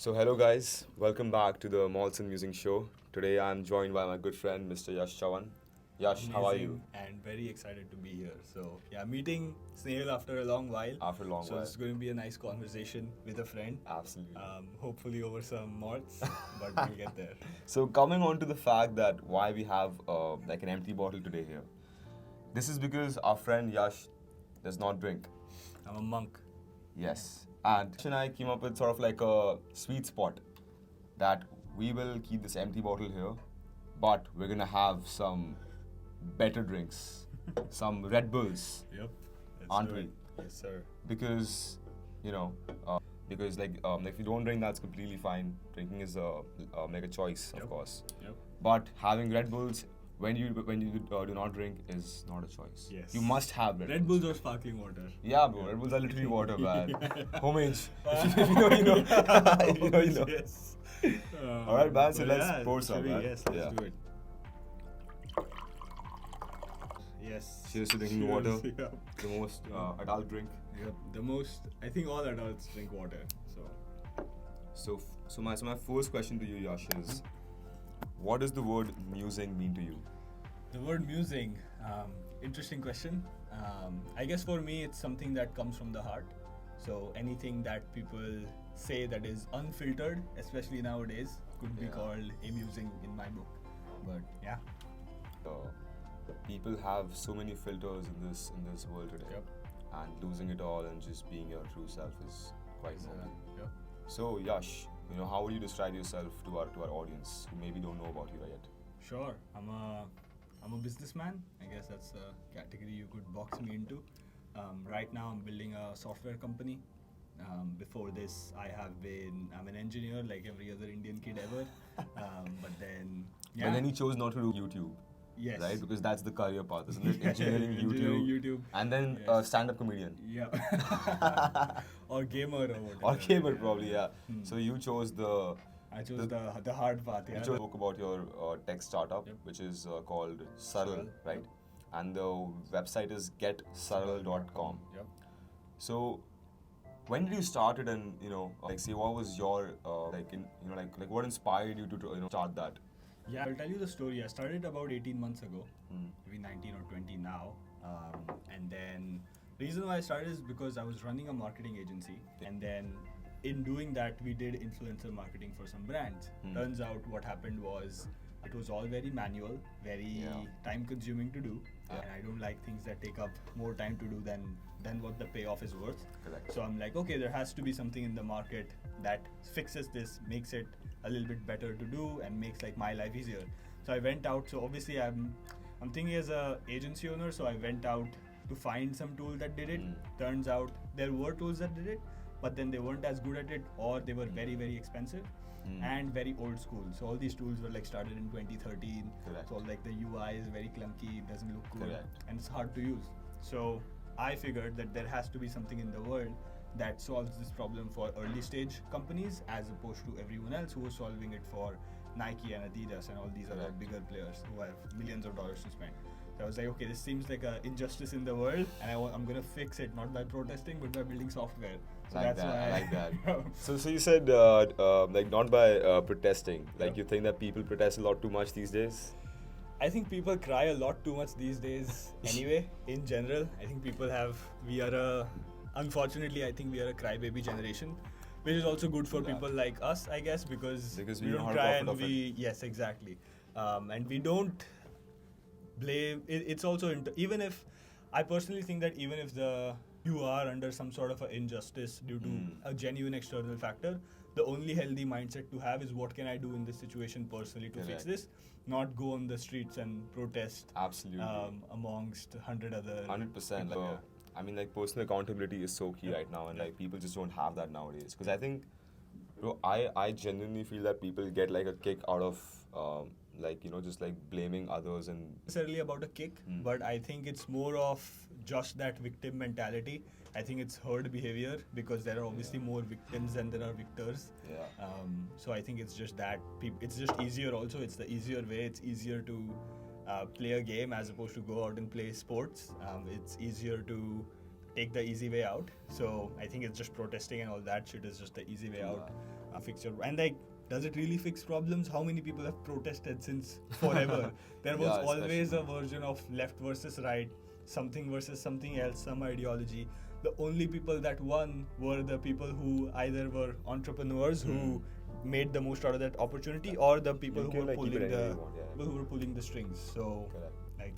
So hello guys, welcome back to the Malts and Musings show. Today I'm joined by my good friend Mr. Yash Chavan. Yash, how are you? And very excited to be here. So yeah, meeting Snehil after a long while. After a long So while. it's going to be a nice conversation with a friend. Absolutely. Hopefully over some malts, but we'll get there. So coming on to the fact that why we have like an empty bottle today here. This is because our friend Yash does not drink. I'm a monk. Yes. And Yash and I came up with sort of like a sweet spot that we will keep this empty bottle here, but we're gonna have some better drinks, some Red Bulls. Yep. Let's Aren't do we? it. Yes, sir. Because you know because like if you don't drink, that's completely fine. Drinking is like a choice, of Yep. course, Yep. but having Red Bulls when you do not drink is not a choice. Yes. You must have Red Bulls or sparkling water. Yeah, bro, Red Bulls are literally water, man. Homage. If you know. If you know. Yes. All right, man, so But let's yeah, pour some, should we? man. Yes, let's Yeah. do it. Yes. Cheers to drinking water. Yeah. The most adult drink. Yep. The most. I think all adults drink water. So. So my first question to you, Yash, is what does the word musing mean to you? The word musing, interesting question. I guess for me, it's something that comes from the heart. So anything that people say that is unfiltered, especially nowadays, could be Yeah. called amusing in my book. But yeah. People have so many filters in this world today, Yep. and losing it all and just being your true self is quite noble. Yep. So Yash, how would you describe yourself to our audience who maybe don't know about you yet? Sure. I'm a businessman. I guess that's a category you could box me into. Right now, I'm building a software company. Before this, I'm an engineer like every other Indian kid ever. But then, yeah. But then you chose not to do YouTube, Yes. right? Because that's the career path, isn't it? Yeah, Engineering, engineering, YouTube, YouTube. and then Yes. stand-up comedian. Yeah. Or gamer or whatever. Or gamer, probably, yeah. Hmm. So you chose I chose the hard path, yeah. You spoke about your tech startup, Yep. which is called Saral, Saral, right? yep. And the website is getsaral.com. Yep. So, when did you start it, and like, say, what was your like what inspired you to start that? Yeah, I'll tell you the story. I started about 18 months ago, Hmm. maybe 19 or 20 now. And then, reason why I started is because I was running a marketing agency, and then in doing that, we did influencer marketing for some brands. Hmm. Turns out what happened was it was all very manual, very Yeah. time consuming to do, Yeah. and I don't like things that take up more time to do than what the payoff is worth. Correct. So I'm like, okay, there has to be something in the market that fixes this, makes it a little bit better to do, and makes like my life easier. So I went out. So obviously I'm thinking as a agency owner. So I went out to find some tool that did it. Mm. Turns out there were tools that did it, but then they weren't as good at it, or they were very, very expensive Mm. and very old school. So all these tools were like started in 2013. Correct. So like the UI is very clunky, it doesn't look cool, Correct. and it's hard to use. So I figured that there has to be something in the world that solves this problem for early stage companies, as opposed to everyone else who was solving it for Nike and Adidas and all these other Correct. bigger players who have millions of dollars to spend. So I was like, okay, this seems like an injustice in the world, and I'm gonna fix it not by protesting but by building software. So Like that's that, why I like that. So you said like not by protesting. Like Yeah. you think that people protest a lot too much these days? I think people cry a lot too much these days anyway, in general. I think unfortunately, I think we are a crybaby generation, which is also good for Yeah. people like us, I guess, because Because we we know don't how to cry profit and off yes, exactly. And we don't blame, it's also, even if, I personally think that even if you are under some sort of an injustice due to Mm. a genuine external factor, the only healthy mindset to have is what can I do in this situation personally to fix Correct. this, not go on the streets and protest Absolutely. amongst 100 other 100%. people, Like, I mean, like personal accountability is so key Yeah. right now, and Yeah. like people just don't have that nowadays. Because I think, bro, I genuinely feel that people get like a kick out of just like blaming others and necessarily about a kick, Hmm. but I think it's more of just that victim mentality. I think it's herd behavior because there are obviously Yeah. more victims than there are victors. yeah. So I think it's just that it's just easier. Also, it's the easier way. It's easier to play a game as opposed to go out and play sports. It's easier to take the easy way out. So I think it's just protesting and all that shit is just the easy way out. fix your, and like, does it really fix problems? How many people have protested since forever? There was Yeah, always a especially. version of left versus right, something versus something else, some ideology. The only people that won were the people who either were entrepreneurs who made the most out of that opportunity, or the people You who can, were like, keep it pulling any way the you want, yeah. people who were pulling the strings. So Correct. like,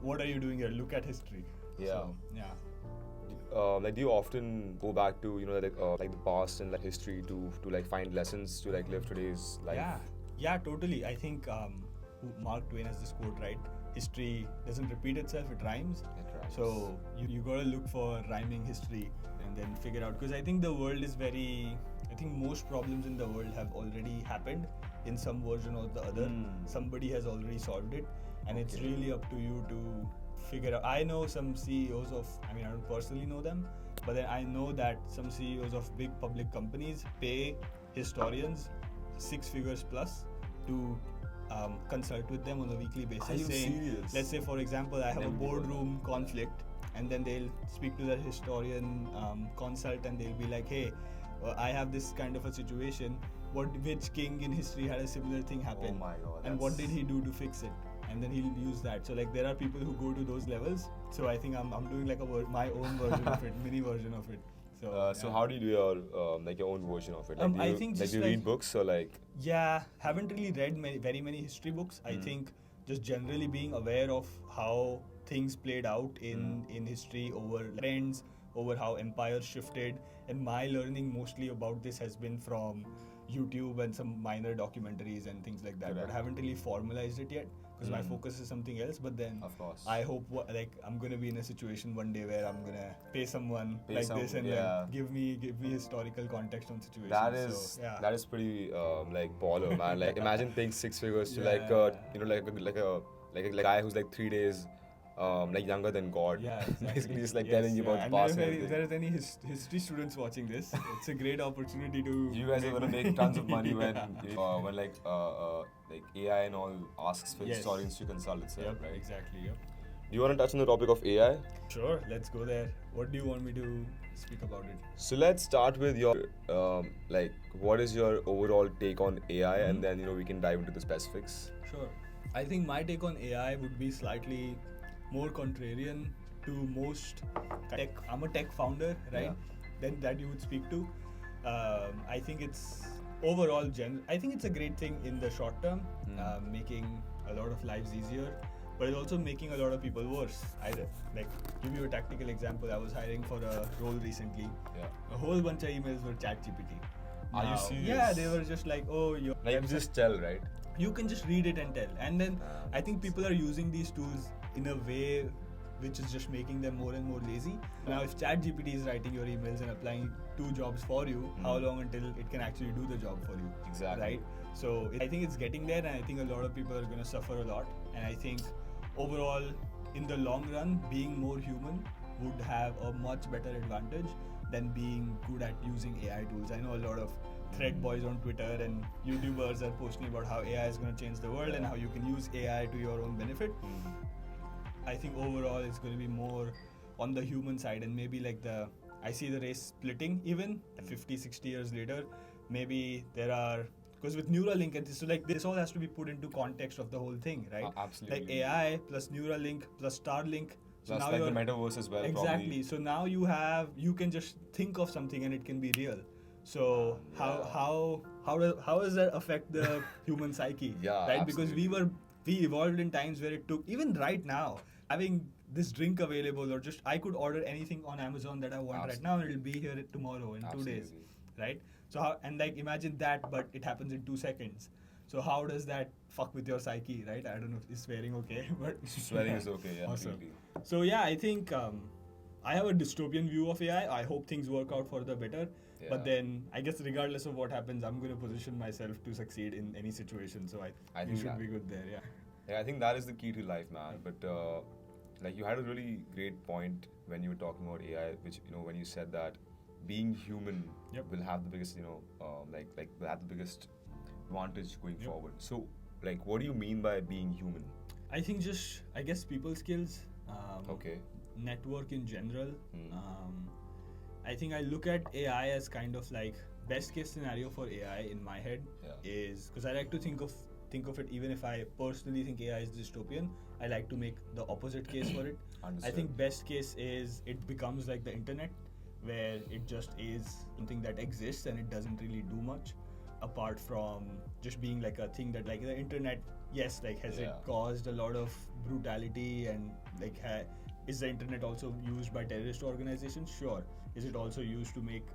what are you doing here? Look at history. Yeah. So, yeah. Like, do you often go back to like the past and like history to like find lessons to like live today's life? Yeah, totally. I think Mark Twain has this quote, right? History doesn't repeat itself; it rhymes. It rhymes. So you gotta look for rhyming history and then figure out, because I think the world is very. I think most problems in the world have already happened in some version or the other. Somebody has already solved it, and it's Okay. really up to you to figure out. I know some CEOs of, I mean, I don't personally know them, but then I know that some CEOs of big public companies pay historians 6 figures plus to consult with them on a weekly basis. Are you saying, serious? let's say, for example, I have a Never been told boardroom that. conflict, and then they'll speak to the historian consult, and they'll be like, hey, I have this kind of a situation. Which king in history had a similar thing happen? Oh my God, And what that's- did he do to fix it? And then he'll use that. So like, there are people who go to those levels. So I think I'm doing like my own version of it, mini version of it. So So yeah. how do you do your like your own version of it? Like, do I you, think like just do you like- read books or like? Yeah, haven't really read very many history books. I think just generally being aware of how things played out in history, over trends, over how empires shifted, and my learning mostly about this has been from YouTube and some minor documentaries and things like that. Correct. But I haven't really formalized it yet because my focus is something else. But then Of course. I hope like I'm gonna be in a situation one day where I'm gonna pay someone Pay like some- this and yeah. like give me historical context on situations. That is so, yeah. that is pretty like baller, man. Like, imagine paying 6 figures to like Yeah. like a guy who's like 3 days like younger than God. Yeah, exactly. Basically, just like Yes, telling you about and the past. If and there everything. is any history students watching this, it's a great opportunity to. You guys are gonna make tons of money when Yeah. like AI and all asks for Yes. historians to consult itself, Yep, right? exactly. Yep. Do you want to touch on the topic of AI? Sure, let's go there. What do you want me to speak about it? So let's start with your like what is your overall take on AI, and then we can dive into the specifics. Sure. I think my take on AI would be slightly more contrarian to most tech. I'm a tech founder, right? Yeah. Then that you would speak to. I think it's overall I think it's a great thing in the short term, making a lot of lives easier, but it's also making a lot of people worse. Either like, give you a tactical example. I was hiring for a role recently. Yeah. A whole bunch of emails were ChatGPT. Are you Now- serious? Yeah, they were just like, oh, your Like, you website- just tell, right? you can just read it and tell, and then Ah, I think people are using these tools in a way which is just making them more and more lazy. Now if ChatGPT is writing your emails and applying 2 jobs for you, how long until it can actually do the job for you? Exactly. Right? So I think it's getting there, and I think a lot of people are going to suffer a lot, and I think overall in the long run being more human would have a much better advantage than being good at using AI tools. I know a lot of thread boys on Twitter and YouTubers are posting about how AI is going to change the world and how you can use AI to your own benefit. I think overall it's going to be more on the human side, and maybe like I see the race splitting even 50-60 years later. Maybe there are, because with Neuralink and so like this all has to be put into context of the whole thing, right? Absolutely. Like AI plus Neuralink plus Starlink. So Plus now like the you're metaverse as well. exactly. Probably. So now you can just think of something and it can be real. So Yeah. how does that affect the human psyche? Yeah, Right? Because absolutely. we evolved in times where it took, even right now, having this drink available, or just I could order anything on Amazon that I want right now and it'll be here tomorrow in 2 days. Absolutely. Right? So and like imagine that, but it happens in 2 seconds. So how does that fuck with your psyche, right? I don't know if is swearing okay, but Swearing is okay. Yeah. Awesome. Completely. So yeah, I think I have a dystopian view of AI. I hope things work out for the better. Yeah. But then I guess regardless of what happens, I'm going to position myself to succeed in any situation. So I you think should that- be good there. Yeah. Yeah, I think that is the key to life, man. But like, you had a really great point when you were talking about AI, which when you said that being human Yep. will have the biggest like will have the biggest advantage going Yep. forward. So like, what do you mean by being human? I think just I guess people skills. Okay. Network in general. Hmm. I think I look at AI as kind of like best case scenario for AI in my head is, because I like to think of it, even if I personally think AI is dystopian, I like to make the opposite case for it. I think best case is it becomes like the internet, where it just is something that exists and it doesn't really do much apart from just being like a thing that, like, the internet, yes, like, has it caused a lot of brutality, and like is the internet also used by terrorist organizations? Sure. Is it also used to make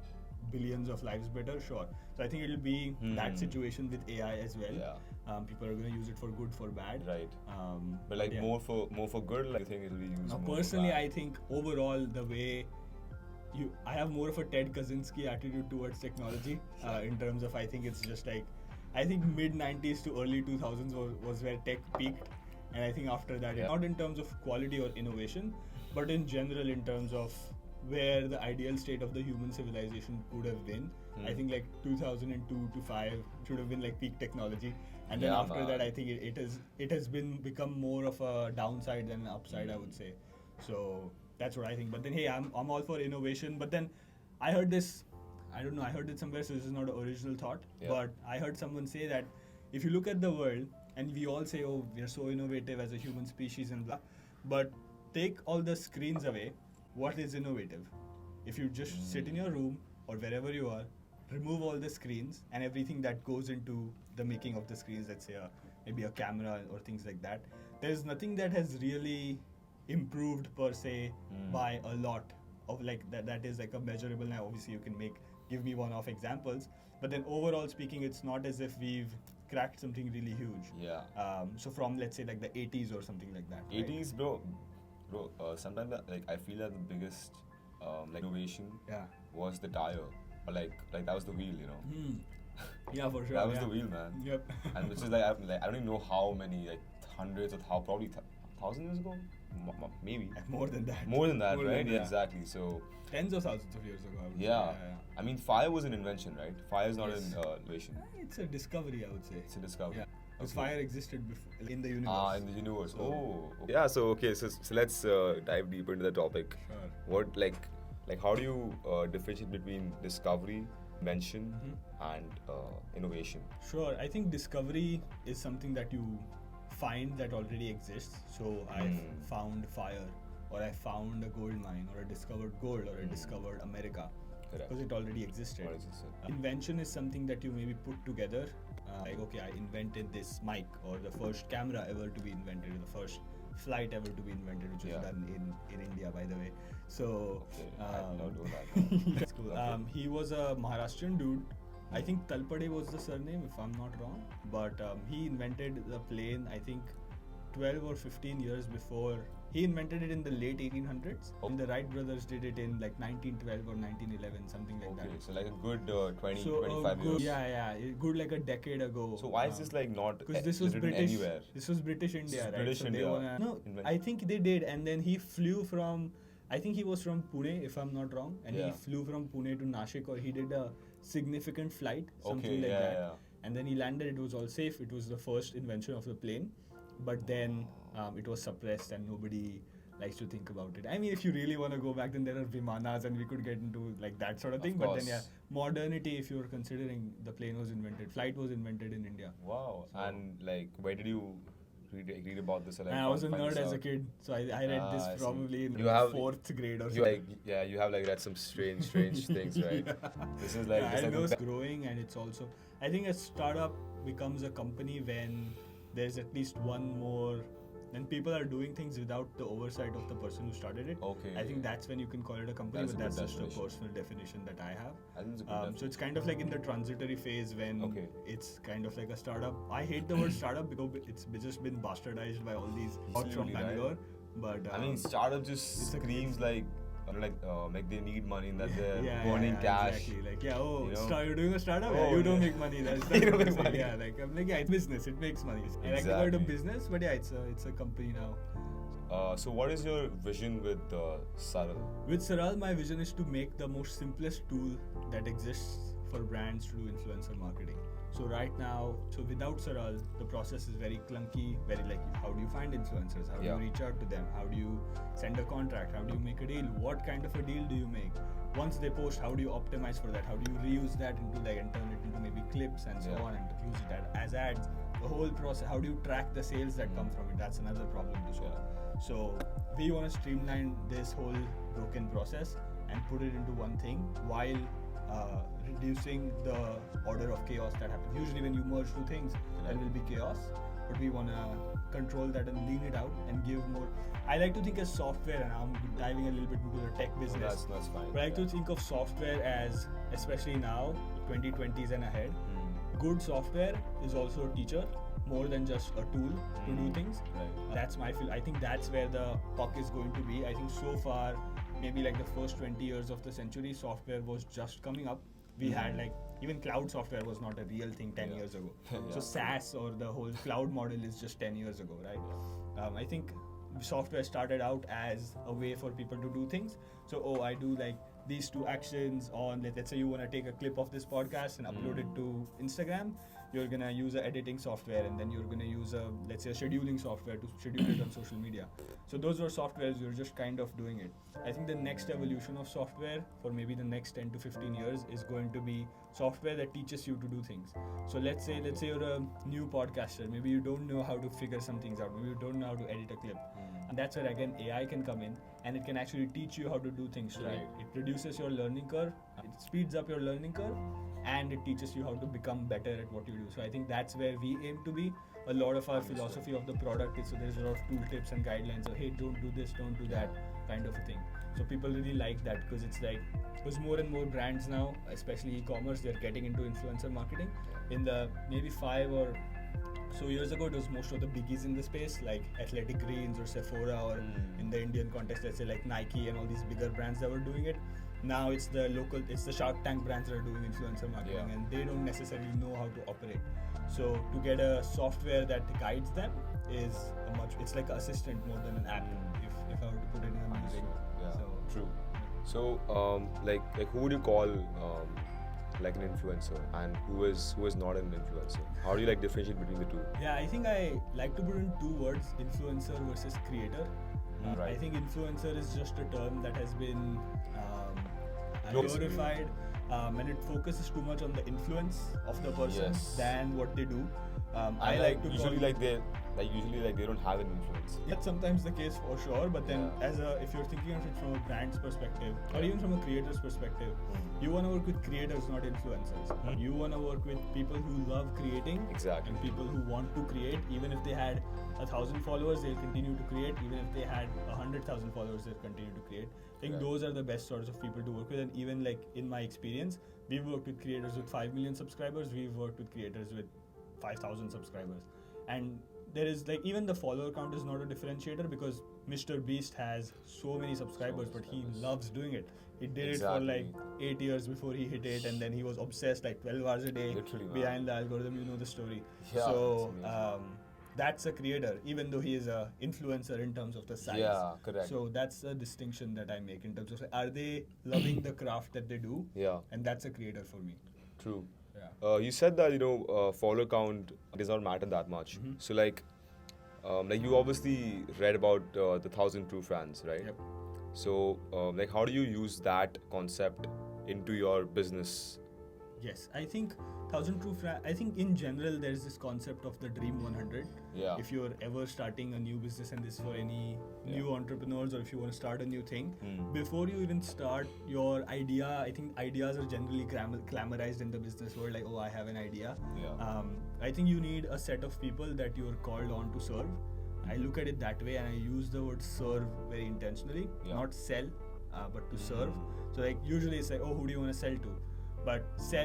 billions of lives better? Sure. So I think it'll be that situation with AI as well. People are going to use it for good, for bad. Right. But like more for good, like, I think it'll be used now, more personally, for bad. I think overall the way I have more of a Ted Kaczynski attitude towards technology in terms of, I think it's just like, I think mid 90s to early 2000s was where tech peaked, and I think after that, not in terms of quality or innovation, but in general in terms of where the ideal state of the human civilization could have been. I think like 2002 to 5 should have been like peak technology, and then after that, I think it has become more of a downside than an upside, I would say. So that's what I think. But then, hey, I'm all for innovation. But then I heard this, I don't know, I heard it somewhere, so this is not an original thought, but I heard someone say that if you look at the world, and we all say, oh, we are so innovative as a human species and blah, but take all the screens away, what is innovative? If you just sit in your room or wherever you are, remove all the screens and everything that goes into the making of the screens, let's say maybe a camera or things like that, there's nothing that has really improved per se by a lot of, like, that is like a measurable. Now obviously you can give me one-off examples, but then overall speaking, it's not as if we've cracked something really huge. So from, let's say, like the 80s or something like that, 80s, bro, sometimes like I feel that the biggest like innovation was the tire, or like that was the wheel, you know. Yeah, for sure. That was the wheel, man. Yep. And which is like I don't even know how many, like hundreds of probably thousands years ago, maybe more than that. More than that, right? Yeah, exactly. So tens of thousands of years ago, I would say. I mean, fire was an invention, right? Fire is not an innovation. It's a discovery, I would say. It's a discovery. Because fire existed before in the universe. In the universe. So, yeah. So okay. So let's dive deeper into the topic. Sure. What like how do you differentiate between discovery, invention, and innovation? Sure. I think discovery is something that you find that already exists. So I found fire, or I found a gold mine, or I discovered gold, or I discovered America. Because it already existed. Invention is something that you maybe put together. Like, okay, I invented this mic, or the first camera ever to be invented, or the first flight ever to be invented, which was done in India, by the way. So, I don't know that. that's cool. He was a Maharashtrian dude. I think Talpade was the surname, if I'm not wrong. But he invented the plane, I think, 12 or 15 years before. He invented it in the late 1800s, and the Wright brothers did it in like 1912 or 1911, something like that. Okay, so like a good 25 years. Yeah, good like a decade ago. So why is this like not because this was British anywhere? This was British India, right? British India. I think they did, and then he flew from, I think he was from Pune, if I'm not wrong, and he flew from Pune to Nashik, or he did a significant flight, something like that. And then he landed, it was all safe. It was the first invention of the plane, but then it was suppressed and nobody likes to think about it. I mean, if you really want to go back, then there are Vimanas, and we could get into like that sort of thing. But then modernity, if you're considering the plane was invented, flight was invented in India. Wow. So, and like, where did you read about this? Or, like, I was a nerd as a kid, so I read this probably in fourth grade or something. You have like read some strange things, right? This is like I know it's growing, and it's also, I think a startup becomes a company when there's at least one more, when people are doing things without the oversight of the person who started it. Okay. I think that's when you can call it a company, but that's just a personal definition that I have. I think it's a good definition. So it's kind of like in the transitory phase when it's kind of like a startup. I hate the word startup because it's just been bastardized by all these out from Bangalore. Right? But I mean, startup just screams like they need money and that they're burning cash. Exactly. Like, you're doing a startup? You don't make money. That's you don't make money. Like, I'm like, it's business. It makes money. I like the word of business, but it's a company now. So what is your vision with Saral? With Saral, my vision is to make the most simplest tool that exists for brands to do influencer marketing. So right now, without Saral, the process is very clunky, very like, how do you find influencers? How do you reach out to them? How do you send a contract? How do you make a deal? What kind of a deal do you make? once they post, how do you optimize for that? How do you reuse that into like and turn it into maybe clips and so on, and use it as ads? The whole process. How do you track the sales that come from it? That's another problem to solve. So we want to streamline this whole broken process and put it into one thing while reducing the order of chaos that happens. Usually when you merge two things, there will be chaos, but we want to control that and lean it out and give more. I like to think as software, and I'm diving a little bit into the tech business. That's fine. But I like to think of software as, especially now, 2020s and ahead, good software is also a teacher more than just a tool to do things. That's my feel. I think that's where the puck is going to be. I think so far, maybe like the first 20 years of the century, software was just coming up. We had like, even cloud software was not a real thing 10 years ago. So SaaS or the whole cloud model is just 10 years ago, right? I think software started out as a way for people to do things. So, I do like these two actions on, let's say you want to take a clip of this podcast and upload it to Instagram. You're going to use an editing software, and then you're going to use let's say a scheduling software to schedule it on social media. So those were softwares, you're just kind of doing it. I think the next evolution of software for maybe the next 10 to 15 years is going to be software that teaches you to do things. So let's say you're a new podcaster, maybe you don't know how to figure some things out, maybe you don't know how to edit a clip. And that's where again AI can come in, and it can actually teach you how to do things. So it reduces your learning curve, it speeds up your learning curve, and it teaches you how to become better at what you do. So I think that's where we aim to be. A lot of our philosophy of the product is, so there's a lot of tooltips and guidelines of, hey, don't do this, don't do that, kind of a thing. So people really like that, because it's like, because more and more brands now, especially e-commerce, they're getting into influencer marketing. In the maybe 5 or so years ago, it was most of the biggies in the space, like Athletic Greens or Sephora, or in the Indian context, let's say like Nike and all these bigger brands that were doing it. Now it's the Shark Tank brands that are doing influencer marketing, and they don't necessarily know how to operate. So to get a software that guides them is it's like an assistant more than an app, if I were to put it in a music. True. So like who would you call like an influencer, and who is not an influencer? How do you like differentiate between the two? Yeah, I think I like to put in two words: influencer versus creator. I think influencer is just a term that has been glorified, and it focuses too much on the influence of the person than what they do. I like to usually they don't have an influence. That's sometimes the case for sure, but then if you're thinking of it from a brand's perspective, or even from a creator's perspective, you want to work with creators, not influencers. You want to work with people who love creating, and people who want to create. Even if they had 1,000 followers, they'll continue to create. Even if they had 100,000 followers, they'll continue to create. I think those are the best sorts of people to work with. And even like in my experience, we've worked with creators with 5 million subscribers. We've worked with creators with 5,000 subscribers. And there is like, even the follower count is not a differentiator, because Mr. Beast has so many subscribers, but he loves doing it. He did it for like 8 years before he hit it, and then he was obsessed like 12 hours a day behind the algorithm. You know the story. So that's a creator, even though he is a influencer in terms of the size. Yeah, correct. So that's a distinction that I make in terms of, are they loving the craft that they do? Yeah. And that's a creator for me. True. You said that follower count does not matter that much. So like you obviously read about the 1,000 true fans, right? Yep. So like how do you use that concept into your business? Yes, I think 1,000 true fans. I think in general there's this concept of the Dream 100. Yeah. If you're ever starting a new business, and this for any new entrepreneurs, or if you want to start a new thing, before you even start your idea, I think ideas are generally glamorized in the business world. Like, oh, I have an idea. Yeah. I think you need a set of people that you're called on to serve. I look at it that way, and I use the word serve very intentionally, not sell, but to serve. So like usually it's like, oh, who do you want to sell to? But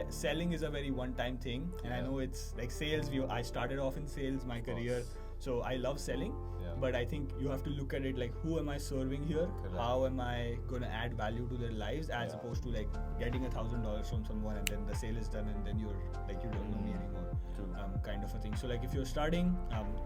selling is a very one-time thing, and I know it's like sales. I started off in sales, my career, so I love selling. But I think you have to look at it like, who am I serving here? How am I going to add value to their lives, as opposed to like getting $1,000 from someone and then the sale is done and then you're like, you don't know me anymore, kind of a thing. So like if you're starting,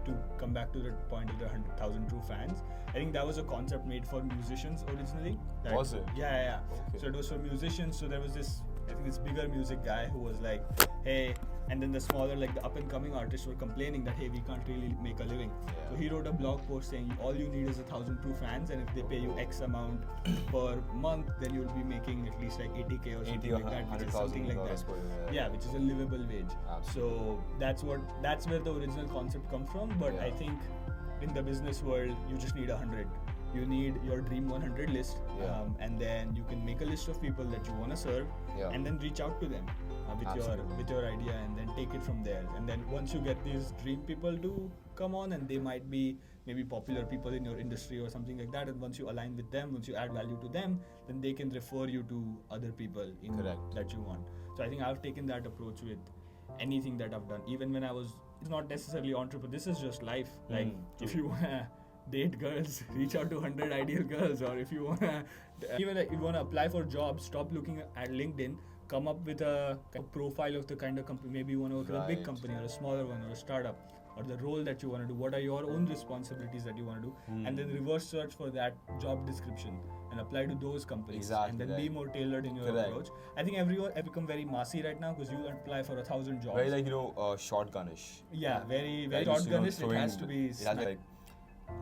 to come back to the point of the 100,000 true fans, I think that was a concept made for musicians originally. Was it? Yeah. Okay. So it was for musicians. So there was this, I think this bigger music guy who was like, hey, and then the smaller, like the up and coming artists were complaining that hey, we can't really make a living. Yeah. So he wrote a blog post saying all you need is 1,000 true fans, and if they pay you X amount per month, then you'll be making at least like 80K or something like that, which is something like that. Yeah, which is a livable wage. Absolutely. So that's where the original concept comes from. But I think in the business world, you just need 100. You need your dream 100 list, and then you can make a list of people that you want to serve, and then reach out to them with your idea, and then take it from there. And then once you get these dream people to come on, and they might be maybe popular people in your industry or something like that, and once you align with them, once you add value to them, then they can refer you to other people that you want. So I think I've taken that approach with anything that I've done, even when I was, it's not necessarily entrepreneur, this is just life. Like if you wanna date girls, reach out to 100 ideal girls, or if you wanna even if you wanna apply for jobs, stop looking at LinkedIn, come up with a profile of the kind of company. Maybe you want to work with a big company or a smaller one or a startup, or the role that you want to do, what are your own responsibilities that you want to do, and then reverse search for that job description and apply to those companies, and then be more tailored in your approach. I think everyone have become very massy right now because you apply for 1,000 jobs. Very shotgunish. Yeah, very shotgunish. It has to be.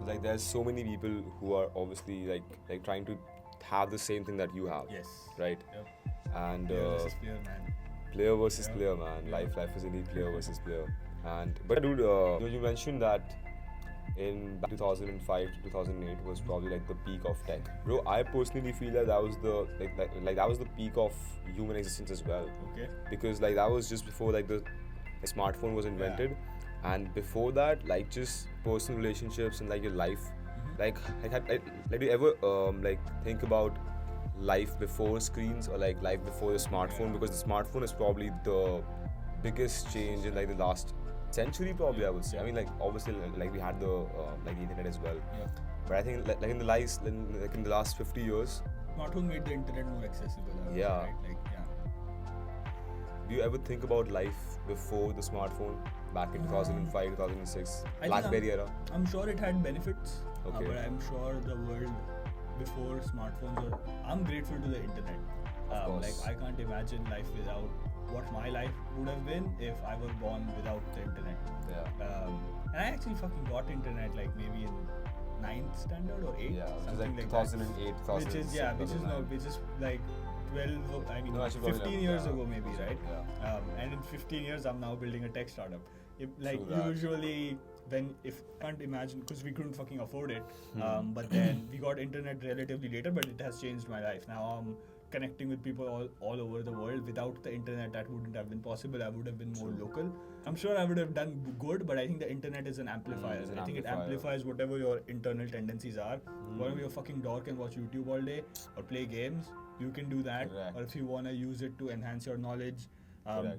Like there's so many people who are obviously like trying to have the same thing that you have. Yes. Right. Yep. And player versus player, man. Player versus player, man. Life is indeed player versus player. But dude, you mentioned that in 2005 to 2008 was probably like the peak of tech. Bro, I personally feel that was the like that was the peak of human existence as well. Okay. Because like that was just before like the smartphone was invented, and before that, like just personal relationships and like your life. Like do you ever like think about life before screens or like life before the smartphone? Because the smartphone is probably the biggest change in like the last century, probably. I would say. I mean, like obviously, like we had the like the internet as well. Yeah. But I think like in the last 50 years, smartphone made the internet more accessible. I would say, right? Like, do you ever think about life before the smartphone, back in 2005, 2006, BlackBerry era? I'm sure it had benefits, okay. But I'm sure the world before smartphones I'm grateful to the internet. Like I can't imagine life without what my life would have been if I were born without the internet. Yeah. And I actually fucking got internet like maybe in 9th standard or 8th, something like 2008, 2007. Which is like 12, I mean, 15 years ago maybe, right? Yeah. And in 15 years, I'm now building a tech startup. Usually, if I can't imagine, because we couldn't fucking afford it, but then we got internet relatively later, but it has changed my life. Now I'm connecting with people all over the world. Without the internet, that wouldn't have been possible. I would have been more local. I'm sure I would have done good, but I think the internet is an amplifier. I think it amplifies whatever your internal tendencies are. Whatever your fucking dork can watch YouTube all day or play games, you can do that. Correct. Or if you want to use it to enhance your knowledge,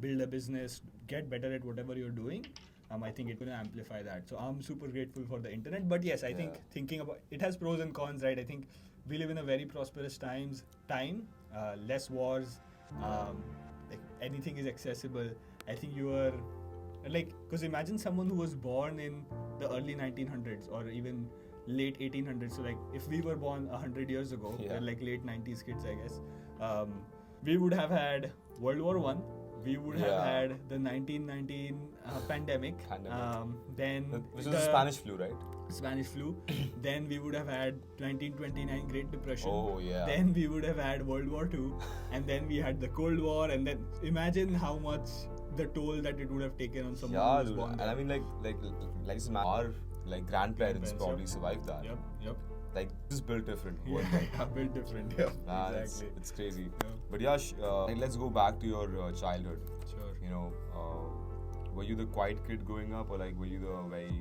build a business, get better at whatever you're doing, I think it's going to amplify that. So I'm super grateful for the internet. But yes, I think thinking about it has pros and cons, right? I think we live in a very prosperous time, less wars, like anything is accessible. I think you are like, because imagine someone who was born in the early 1900s or even late 1800s. So like if we were born 100 years ago, we're like late 90s kids, I guess. We would have had World War I. We would have had the 1919 pandemic. Then which was the Spanish flu, right? Spanish flu. Then we would have had 1929 Great Depression. Oh yeah. Then we would have had World War II, and then we had the Cold War, and then imagine how much the toll that it would have taken on someone who was born there. And I mean our grandparents probably survived that. Yep. Like this is built different. Built different. Yeah, exactly. It's crazy. Yeah. But Yash, let's go back to your childhood. Sure. You know, were you the quiet kid growing up, or like were you the very,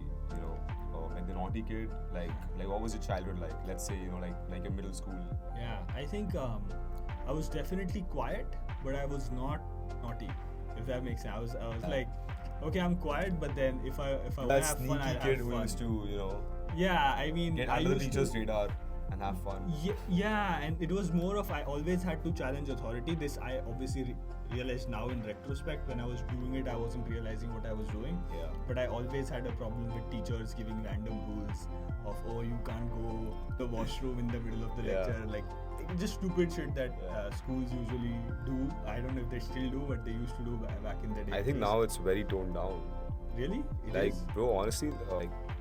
like the naughty kid? Like what was your childhood like? Let's say like your middle school. Yeah, I think I was definitely quiet, but I was not naughty. If that makes sense. I was like, okay, I'm quiet, but then if I want to have fun, I'll have fun. That sneaky kid who used to Yeah, I mean, get under the teacher's radar and have fun. Yeah, and it was more of I always had to challenge authority. This I obviously realized now in retrospect. When I was doing it, I wasn't realizing what I was doing. Yeah. But I always had a problem with teachers giving random rules of, oh, you can't go to the washroom in the middle of the lecture. Like just stupid shit that schools usually do. I don't know if they still do, but they used to do back in the day. I think now it's very toned down. Really? It Like, is? bro, honestly,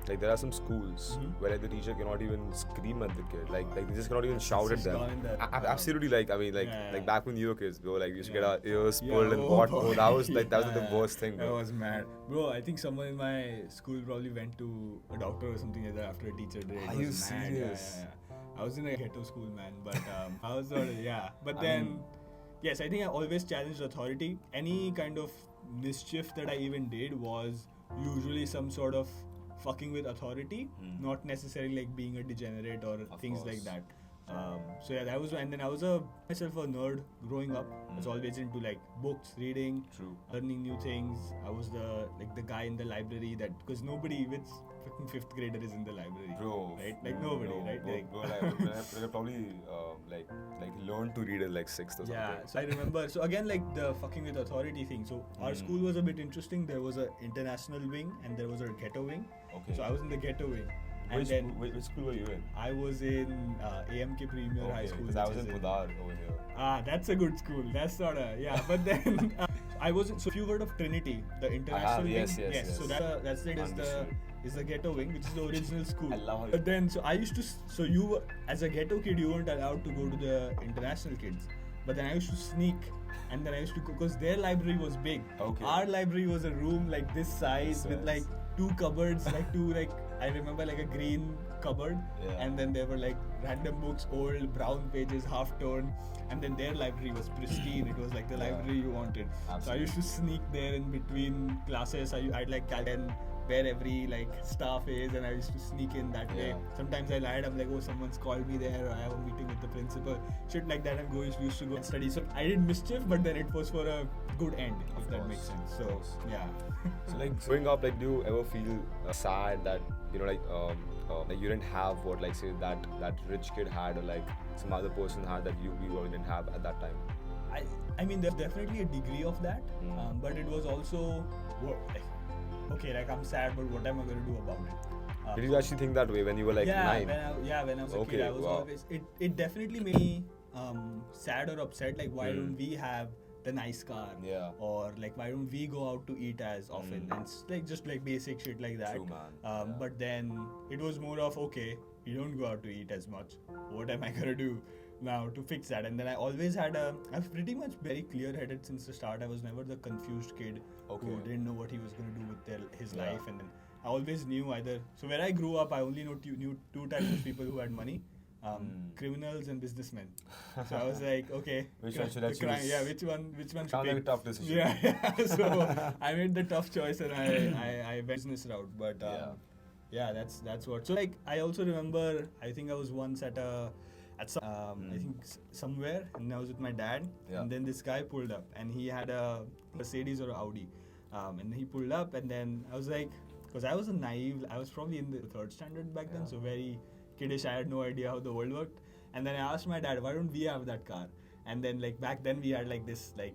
like there are some schools Mhm. where like, the teacher cannot even scream at the kid. Like they just cannot even shout at just them. gone in the- Absolutely, like I mean, like Yeah. like back when you were kids, bro, like we used to get Yeah. our ears Yeah, pulled and oh what? boy. Oh, that was like Yeah. the worst thing, That bro. was mad, bro. I think someone in my school probably went to a doctor or something like that after a teacher did. It Are was you mad. serious? Yeah. I was in a ghetto school, man, but I was sort of, yeah. But I then, mean- yes, I think I always challenged authority. Any kind of mischief that I even did was usually some sort of fucking with authority, not necessarily like being a degenerate or Of things course. like that. So yeah, that was, and then I was myself a nerd growing up. I was always into like books, reading, True. learning new things. I was the guy in the library that, because nobody with fucking fifth grader is in the library, Bro, right? Like nobody, no, right? Bro, Like, bro, like, I probably like learned to read at like 6th or something. yeah, so I remember. So again, like the fucking with authority thing. So our school was a bit interesting. There was a international wing and there was a ghetto wing. Okay. So I was in the ghetto wing, and Which, then which school were you in? I was in AMK Premier High School. Because I which was is in Pudar over here. Ah, that's a good school. That's not a, yeah. But then I was, so if you heard of Trinity, the international wing, yes, yes, yes. So that's it. Understood. Is the ghetto wing, which is the original school. I love how you- But then, so I used to, so you were, as a ghetto kid, you weren't allowed to go to the international kids. But then I used to sneak, and then I used to go, because their library was big. Okay. Our library was a room like this size with like 2 cupboards, like 2 like, I remember like a green cupboard, Yeah. and then there were like random books, old brown pages, half torn, and then their library was pristine. It was like the Yeah. library you wanted. So I used to sneak there in between classes. I'd like calculate where every like staff is, and I used to sneak in that way. Yeah. Sometimes I lied. I'm like, oh, someone's called me there, or I have a meeting with the principal. Shit like that. And used to go and study. So I did mischief, but then it was for a good end, if that course, makes sense. of So course. yeah. So like growing up, like do you ever feel sad that like you didn't have what like say that rich kid had, or like some other person had that you didn't have at that time? I mean, there's definitely a degree of that, but it was also like, okay, like I'm sad, but what am I going to do about it? Did you actually think that way when you were like 9? When I was a Okay, kid, I was wow. always, it definitely made me sad or upset. Like, why don't we have the nice car? Yeah. Or like, why don't we go out to eat as often? And it's like just like basic shit like that. True, man. Yeah. But then it was more of, okay, you don't go out to eat as much. What am I gonna do now to fix that? And then I always had I've pretty much very clear-headed since the start. I was never the confused kid who Okay. didn't know what he was gonna do with his Yeah. life. And then I always knew either. So where I grew up, I only knew 2 types of people who had money. Criminals and businessmen. So I was like, okay, Which one should I choose? Yeah, which one should Sounds like a pick? tough decision. Yeah. So I made the tough choice and I went business route. But yeah, that's what. So like I also remember, I think I was once at some I think somewhere, and I was with my dad, Yeah. and then this guy pulled up, and he had a Mercedes or Audi, and he pulled up, and then I was like, because I was naive, I was probably in the 3rd standard back then, so very kiddish. I had no idea how the world worked, and then I asked my dad, why don't we have that car? And then like back then we had like this like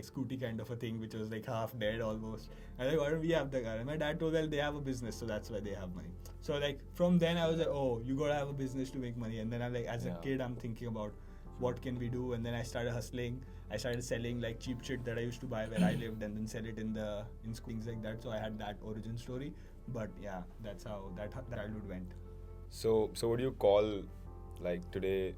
scooty kind of a thing which was like half dead almost. I was like, why don't we have the car? And my dad told, well, they have a business, so that's why they have money. So like from then I was like, oh, you gotta have a business to make money. And then I'm like, as a kid, I'm thinking about what can we do, and then I started hustling. I started selling like cheap shit that I used to buy where I lived, and then sell it in things like that. So I had that origin story. But yeah, that's how that childhood went. So what do you call like today,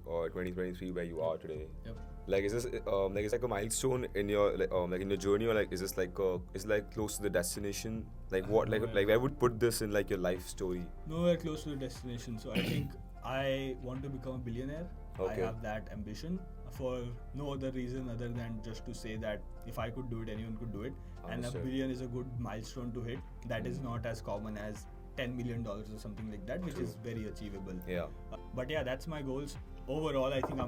2023, where you are today? Yep. Like is this like it's like a milestone in your like in your journey, or like is this like is it like close to the destination? Like what like where would put this in like your life story? Nowhere close to the destination. So I think I want to become a billionaire. Okay. I have that ambition for no other reason other than just to say that if I could do it, anyone could do it. And Understood. a billion is a good milestone to hit. That is not as common as $10 million or something like that, which True. is very achievable. Yeah. But yeah, that's my goals. Overall, I think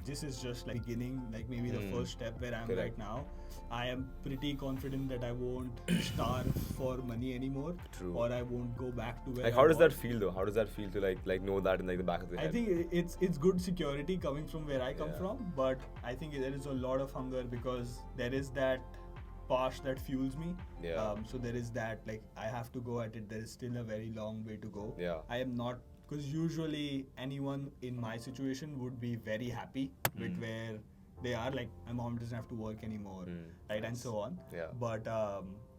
this is just like beginning, like maybe the first step where I'm Correct. right now. I am pretty confident that I won't starve for money anymore. True. Or I won't go back to where Like I how does was. that feel though? How does that feel to like know that in like the back of the head? I think it's good security coming from where I come Yeah. from, but I think there is a lot of hunger because there is that past that fuels me. Yeah. So there is that, like, I have to go at it. There is still a very long way to go. Yeah. I am not because usually anyone in my situation would be very happy with where they are. Like my mom doesn't have to work anymore, right, and so on. Yeah. But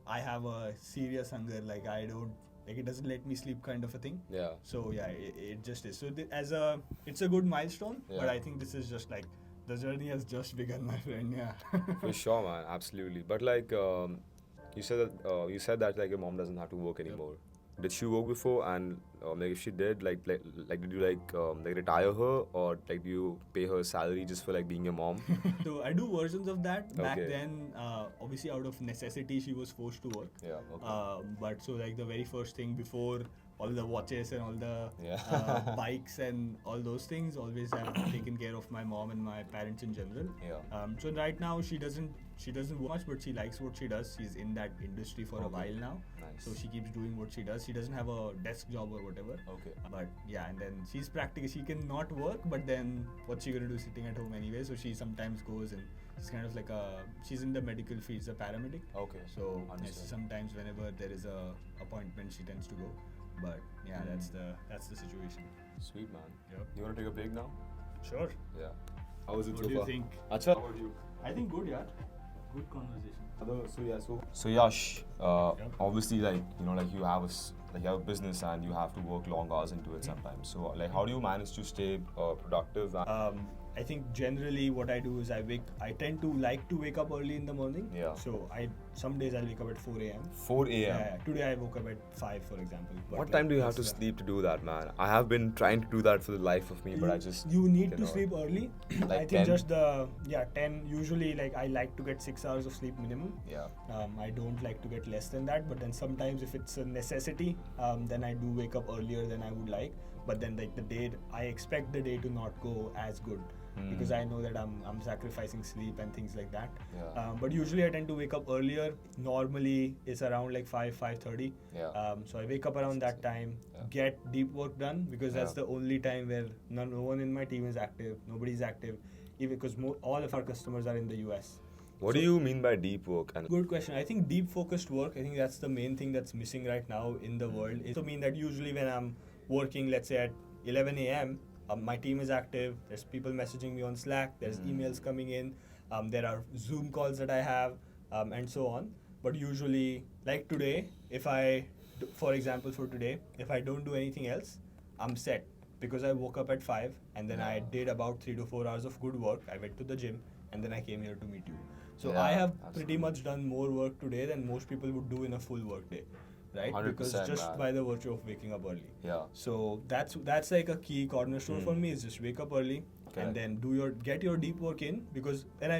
I have a serious hunger. Like I don't. Like it doesn't let me sleep, kind of a thing. Yeah. So yeah, it just is. So it's a good milestone. Yeah. But I think this is just like the journey has just begun, my friend. Yeah. For sure, man. Absolutely. But like, you said that like your mom doesn't have to work anymore. Did she work before? And like if she did, like did you like retire her, or like do you pay her salary just for like being your mom? So I do versions of that. Back Okay. then, obviously out of necessity, she was forced to work. Yeah. Okay. But so like the very first thing before all the watches and all the Yeah. bikes and all those things, always have taken care of my mom and my parents in general. Yeah. So right now she doesn't work much, but she likes what she does. She's in that industry for a while now. Nice. So she keeps doing what she does. She doesn't have a desk job or whatever. Okay. But yeah, and then she's practical. She can not work, but then what's she gonna do sitting at home anyway? So she sometimes goes and she's kind of like she's in the medical field, she's a paramedic. Okay. So Understood. sometimes whenever there is a appointment, she tends to go. But yeah, that's the situation. Sweet, man. Yep. You want to take a break now? Sure. Yeah. How was it What so do you far? think? Acha. How about you? I think good, yeah. Good conversation. So Yash, Yep. obviously like like you have a business and you have to work long hours into it sometimes. So like how do you manage to stay productive? I think generally what I do is I tend to like to wake up early in the morning. Yeah. So some days I'll wake up at 4 a.m. 4 a.m. Yeah, today I woke up at 5, for example. But What like, time do you have to that's the- sleep to do that, man? I have been trying to do that for the life of me, but I just You need to cannot. sleep early. Like I think 10? just 10. Usually, like I like to get 6 hours of sleep minimum. Yeah. I don't like to get less than that. But then sometimes if it's a necessity, then I do wake up earlier than I would like. But then like I expect the day to not go as good. Because I know that I'm sacrificing sleep and things like that. Yeah. But usually I tend to wake up earlier. Normally it's around like 5:30. Yeah. So I wake up around that time, get deep work done, because that's the only time where no one in my team is active. Nobody's active, even because all of our customers are in the US. What do you mean by deep work? And Good question. I think deep focused work, I think that's the main thing that's missing right now in the world. It mean that usually when I'm working, let's say at 11 a.m., my team is active, there's people messaging me on Slack, there's emails coming in, there are Zoom calls that I have, and so on. But usually, like today, for example, if I don't do anything else, I'm set. Because I woke up at 5 and then I did about 3 to 4 hours of good work. I went to the gym and then I came here to meet you. So I have pretty much done more work today than most people would do in a full work day. Right? 100%, Because just man. by the virtue of waking up early. yeah. So that's like a key cornerstone for me, is just wake up early and then get your deep work in, because there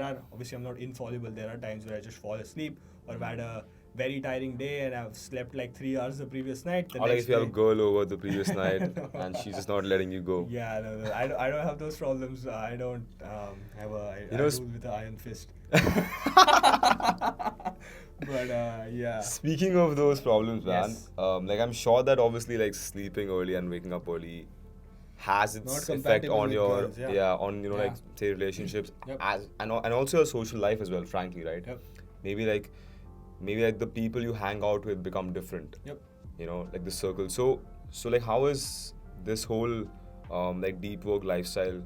are, obviously I'm not infallible, there are times where I just fall asleep, or I've had a very tiring day and I've slept like 3 hours the previous night. Or like if you have a girl over the previous night and she's just not letting you go. Yeah, no, I don't have those problems. I don't have I rule with an iron fist. But yeah. Speaking of those problems, man, Yes. like I'm sure that obviously like sleeping early and waking up early has its Not effect compatible on with your girls, yeah. on like Yeah. say relationships Yep. and also a social life as well, frankly, right? Yep. Maybe like the people you hang out with become different. Yep. Like the circle. So like how is this whole like deep work lifestyle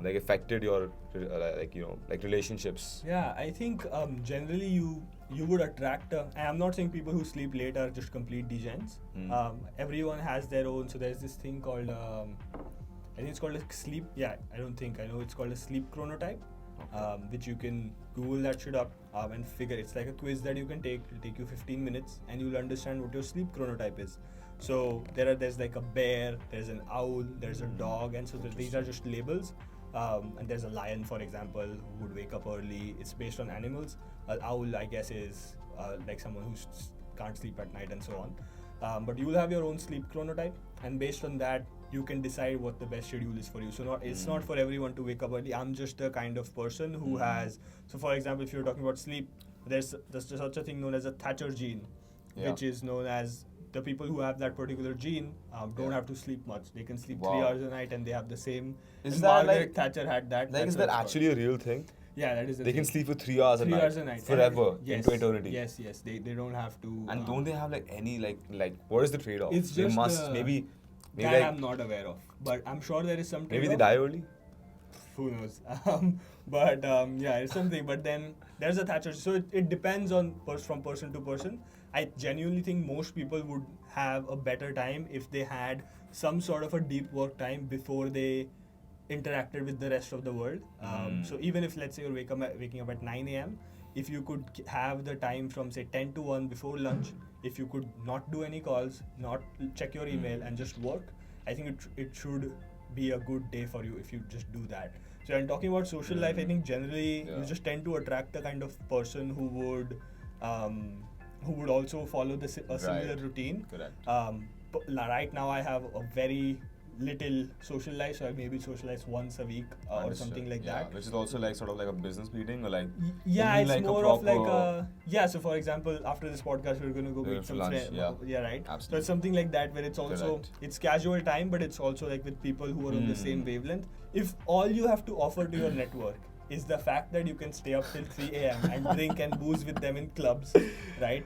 like affected your like relationships? Yeah, I think generally you would attract. And I'm not saying people who sleep late are just complete degens. Everyone has their own. So there's this thing called I think it's called a sleep. Yeah, I know it's called a sleep chronotype, which you can Google that shit up and figure. It's like a quiz that you can take. It'll take you 15 minutes, and you'll understand what your sleep chronotype is. So there's like a bear, there's an owl, there's a dog, and so these are just labels. And there's a lion, for example, who would wake up early. It's based on animals. An owl, I guess, is like someone who can't sleep at night and so on. But you will have your own sleep chronotype, and based on that, you can decide what the best schedule is for you. So it's not for everyone to wake up early. I'm just the kind of person who has. So for example, if you're talking about sleep, there's such a thing known as a Thatcher gene, which is known as the people who have that particular gene don't have to sleep much. They can sleep 3 hours a night and they have the same. Is and that Margaret like- Thatcher had that. Like, is that actually a real thing? Yeah, that is. They can sleep for 3 hours a 3 night. hours a night. Forever, Yes, into eternity. Yes. They don't have to. And don't they have like any like what is the trade-off? It's They just must the- maybe Maybe That like, I'm not aware of, but I'm sure there is some. maybe they trade-off. die early. Who knows? Yeah, it's something. But then there's a Thatcher. So it depends on from person to person. I genuinely think most people would have a better time if they had some sort of a deep work time before they interacted with the rest of the world. So even if, let's say, you're waking up at 9 a.m., if you could have the time from say 10 to 1 before lunch, if you could not do any calls, not check your email, and just work, I think it should be a good day for you if you just do that. So, I'm talking about social life. I think generally you just tend to attract the kind of person who would also follow a similar routine. Correct. But right now I have a very little social life, so I maybe socialize once a week or Understood. something like Yeah, that. which is also like sort of like a business meeting or like. Yeah, you mean it's like a more of like proper- yeah. So for example, after this podcast, we're gonna go Going meet for some lunch, friends. yeah. Right. So Absolutely. it's something like that where it's also Correct. it's casual time, but it's also like with people who are on the same wavelength. If all you have to offer to your network is the fact that you can stay up till 3 a.m. and drink and booze with them in clubs, right?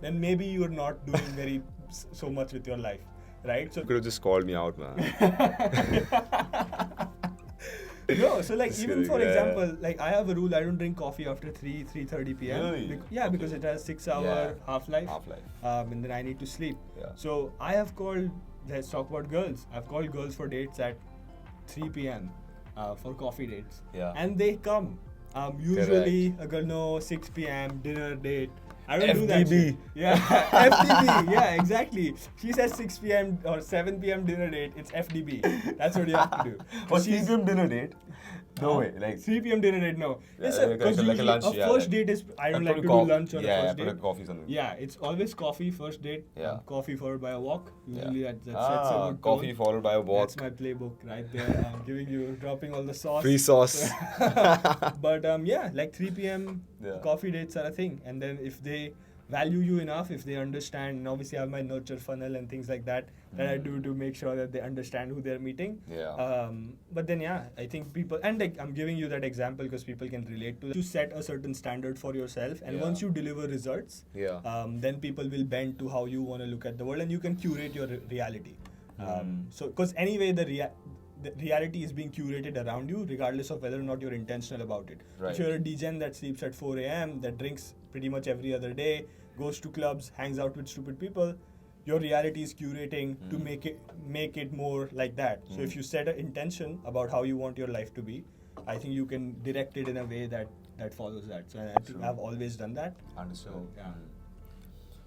Then maybe you're not doing so much with your life, right? So You could have just called me out, man. no, so like Just even kidding, for yeah. example, like I have a rule: I don't drink coffee after 3:30 p.m. Really? Yeah, because it has 6-hour Yeah. half-life. Half-life. And then I need to sleep. Yeah. So I have called. Let's talk about girls. I've called girls for dates at 3 p.m. For coffee dates. Yeah. And they come. Usually a girl, no, 6 p.m. dinner date. I don't do that. FDB. shit. Yeah, FDB. Yeah, exactly. She says 6 p.m. or 7 p.m. dinner date. It's FDB. That's what you have to do. Or 3 She's- p.m. dinner date? No way. Like 3 p.m. dinner date, no. Yeah, Yes, like because a usually lunch, a yeah, first like- date is, I don't like to probably do lunch on a yeah, first put a date. coffee something. Yeah, it's always coffee first date. Yeah. Coffee followed by a walk. Yeah. Usually that sets a good coffee tone. followed by a walk. That's my playbook right there. I'm giving you, dropping all the sauce. Free sauce. But yeah, like 3 p.m. Yeah. coffee dates are a thing. And then if they value you enough, if they understand, and obviously I have my nurture funnel and things like that I do to make sure that they understand who they're meeting. Yeah. But then yeah, I think people, and like I'm giving you that example because people can relate to that. You set a certain standard for yourself, and Yeah. once you deliver results, Yeah. then people will bend to how you want to look at the world, and you can curate your reality. So because anyway the reality is being curated around you regardless of whether or not you're intentional about it. Right. If you're a degen that sleeps at 4 a.m., that drinks pretty much every other day, goes to clubs, hangs out with stupid people, your reality is curating to make it more like that. So if you set an intention about how you want your life to be, I think you can direct it in a way that follows that. So I think True. I've always done that. Understood. So yeah.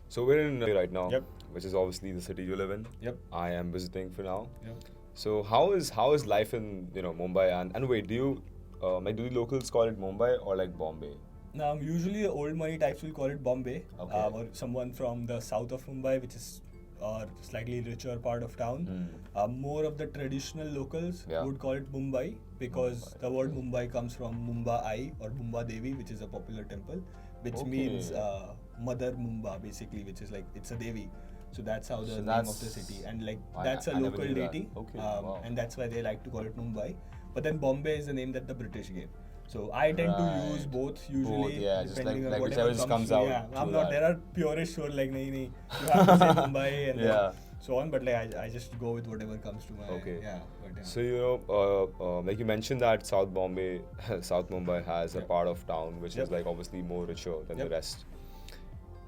So we're in right now, Yep. which is obviously the city you live in. Yep. I am visiting for now. Yep. So how is life in Mumbai and wait, do you do the locals call it Mumbai or like Bombay? Now, usually the old money types will call it Bombay, Okay. or someone from the south of Mumbai, which is slightly richer part of town. More of the traditional locals Yeah. would call it Mumbai because Mumbai, the word Mumbai comes from Mumbai or Mumba Devi, which is a popular temple, which Okay. means Mother Mumba, basically, which is like it's a Devi. So that's how the So name of the that's- city, and like I- that's a I never local knew that. deity, Okay, wow. and that's why they like to call it Mumbai. But then Bombay is the name that the British gave. So I tend to use Right. both usually, Both, yeah, just depending like on whichever whatever just comes comes to- out Yeah, I'm through not. that. There are purists who are like, nahi, you have to say Mumbai and Yeah. then so on. But like I just go with whatever comes to my. Okay. Yeah. But, yeah. So like you mentioned that South Bombay, South Mumbai has a Yep. part of town which Yep. is like obviously more richer than Yep. the rest.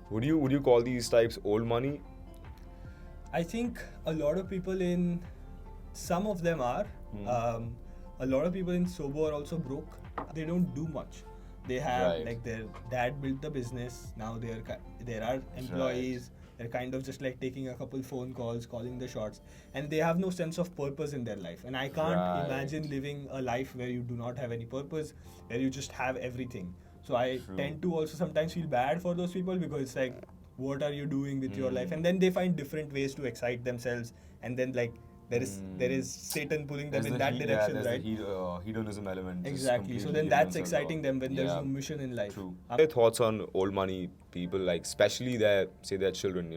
Would you call these types old money? I think a lot of people in, some of them are. A lot of people in Sobo are also broke. They don't do much. They have Right. like their dad built the business. Now there are employees. They're kind of just like taking a couple phone calls, calling the shots, and they have no sense of purpose in their life. And I can't Right. imagine living a life where you do not have any purpose, where you just have everything. So I True. tend to also sometimes feel bad for those people because it's like, what are you doing with your life? And then they find different ways to excite themselves, and then like there is Satan pulling them in that direction, there's right? the hedonism element. just Exactly. So completely then giving that's themselves exciting out. them when there's Yeah. no mission in life. True. What are your thoughts on old money people, like especially their children,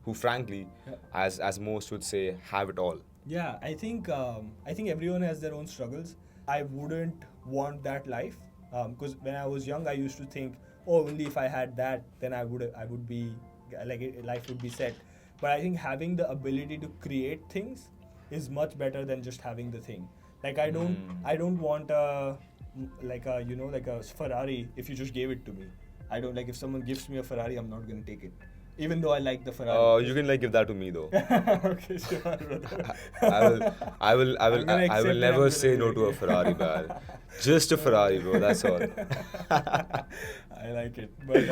who frankly, as most would say, have it all. Yeah, I think everyone has their own struggles. I wouldn't want that life because when I was young, I used to think, oh, only if I had that, then I would be like life would be set. but I think having the ability to create things is much better than just having the thing. Like I don't want a like a like a Ferrari if you just gave it to me. I don't like if someone gives me a Ferrari, I'm not gonna take it, even though I like the Ferrari. You can like give that to me though. Okay, sure, brother. I will I'm gonna accept it, I'm never gonna say no take to a it. Ferrari, man. Just a Ferrari, bro. That's all. I like it, but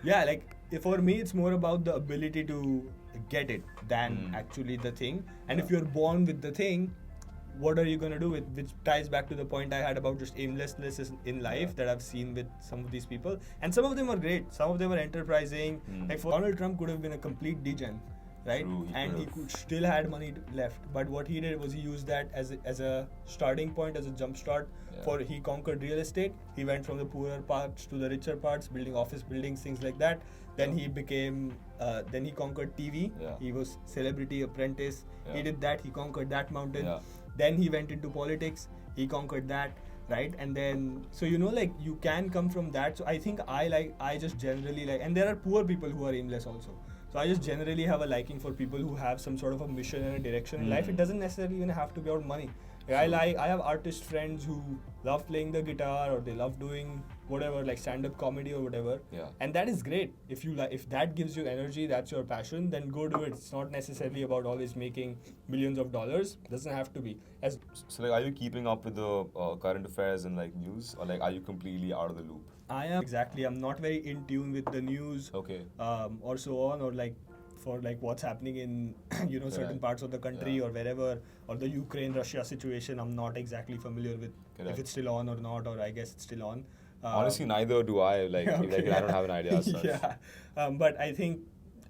yeah, like for me, it's more about the ability to get it than actually the thing. And if you're born with the thing, what are you gonna do with? Which ties back to the point I had about just aimlessness in life that I've seen with some of these people, and some of them are great. Some of them are enterprising. Like Donald Trump could have been a complete degen, right? True, He could still had money left, but what he did was he used that as a starting point, as a jump start. For he conquered real estate. He went from the poorer parts to the richer parts, building office buildings, things like that. Then he became, then he conquered TV. He was Celebrity Apprentice. He did that. He conquered that mountain. Then he went into politics. He conquered that, right? And then, so like you can come from that. So I think I just generally like, and there are poor people who are aimless also. So I just generally have a liking for people who have some sort of a mission and a direction in life. It doesn't necessarily even have to be about money. I have artist friends who love playing the guitar, or they love doing whatever, like stand-up comedy or whatever. And that is great. If that gives you energy, that's your passion, then go do it. It's not necessarily about always making millions of dollars. Doesn't have to be. So like, are you keeping up with the current affairs and like news, or like are you completely out of the loop? I am exactly. I'm not very in tune with the news. Okay. Or so on, or like for like what's happening in certain parts of the country or wherever, or the Ukraine-Russia situation. I'm not exactly familiar with if it's still on or not, or I guess it's still on. Honestly, neither do I. Like, like I don't have an idea as such. But I think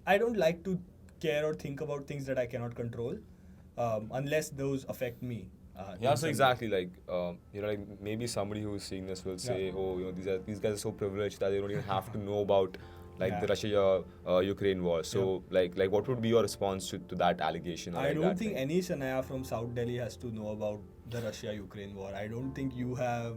I don't like to care or think about things that I cannot control, unless those affect me. So exactly, like like maybe somebody who is seeing this will say, oh, these guys are so privileged that they don't even have to know about like the Russia Ukraine war. So like what would be your response to that allegation? Or I like don't think any Sanaya from South Delhi has to know about the Russia Ukraine war. I don't think you have.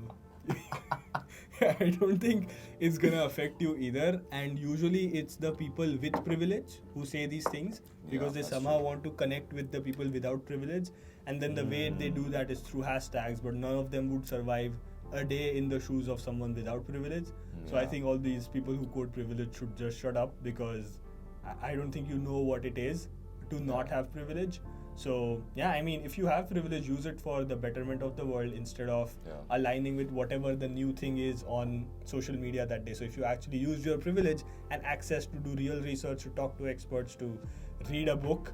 I don't think it's gonna affect you either. And usually it's the people with privilege who say these things because they somehow want to connect with the people without privilege. And then the way they do that is through hashtags, but none of them would survive a day in the shoes of someone without privilege. So I think all these people who quote privilege should just shut up, because I don't think you know what it is to not have privilege. So I mean, if you have privilege, use it for the betterment of the world instead of aligning with whatever the new thing is on social media that day. So if you actually use your privilege and access to do real research, to talk to experts, to read a book,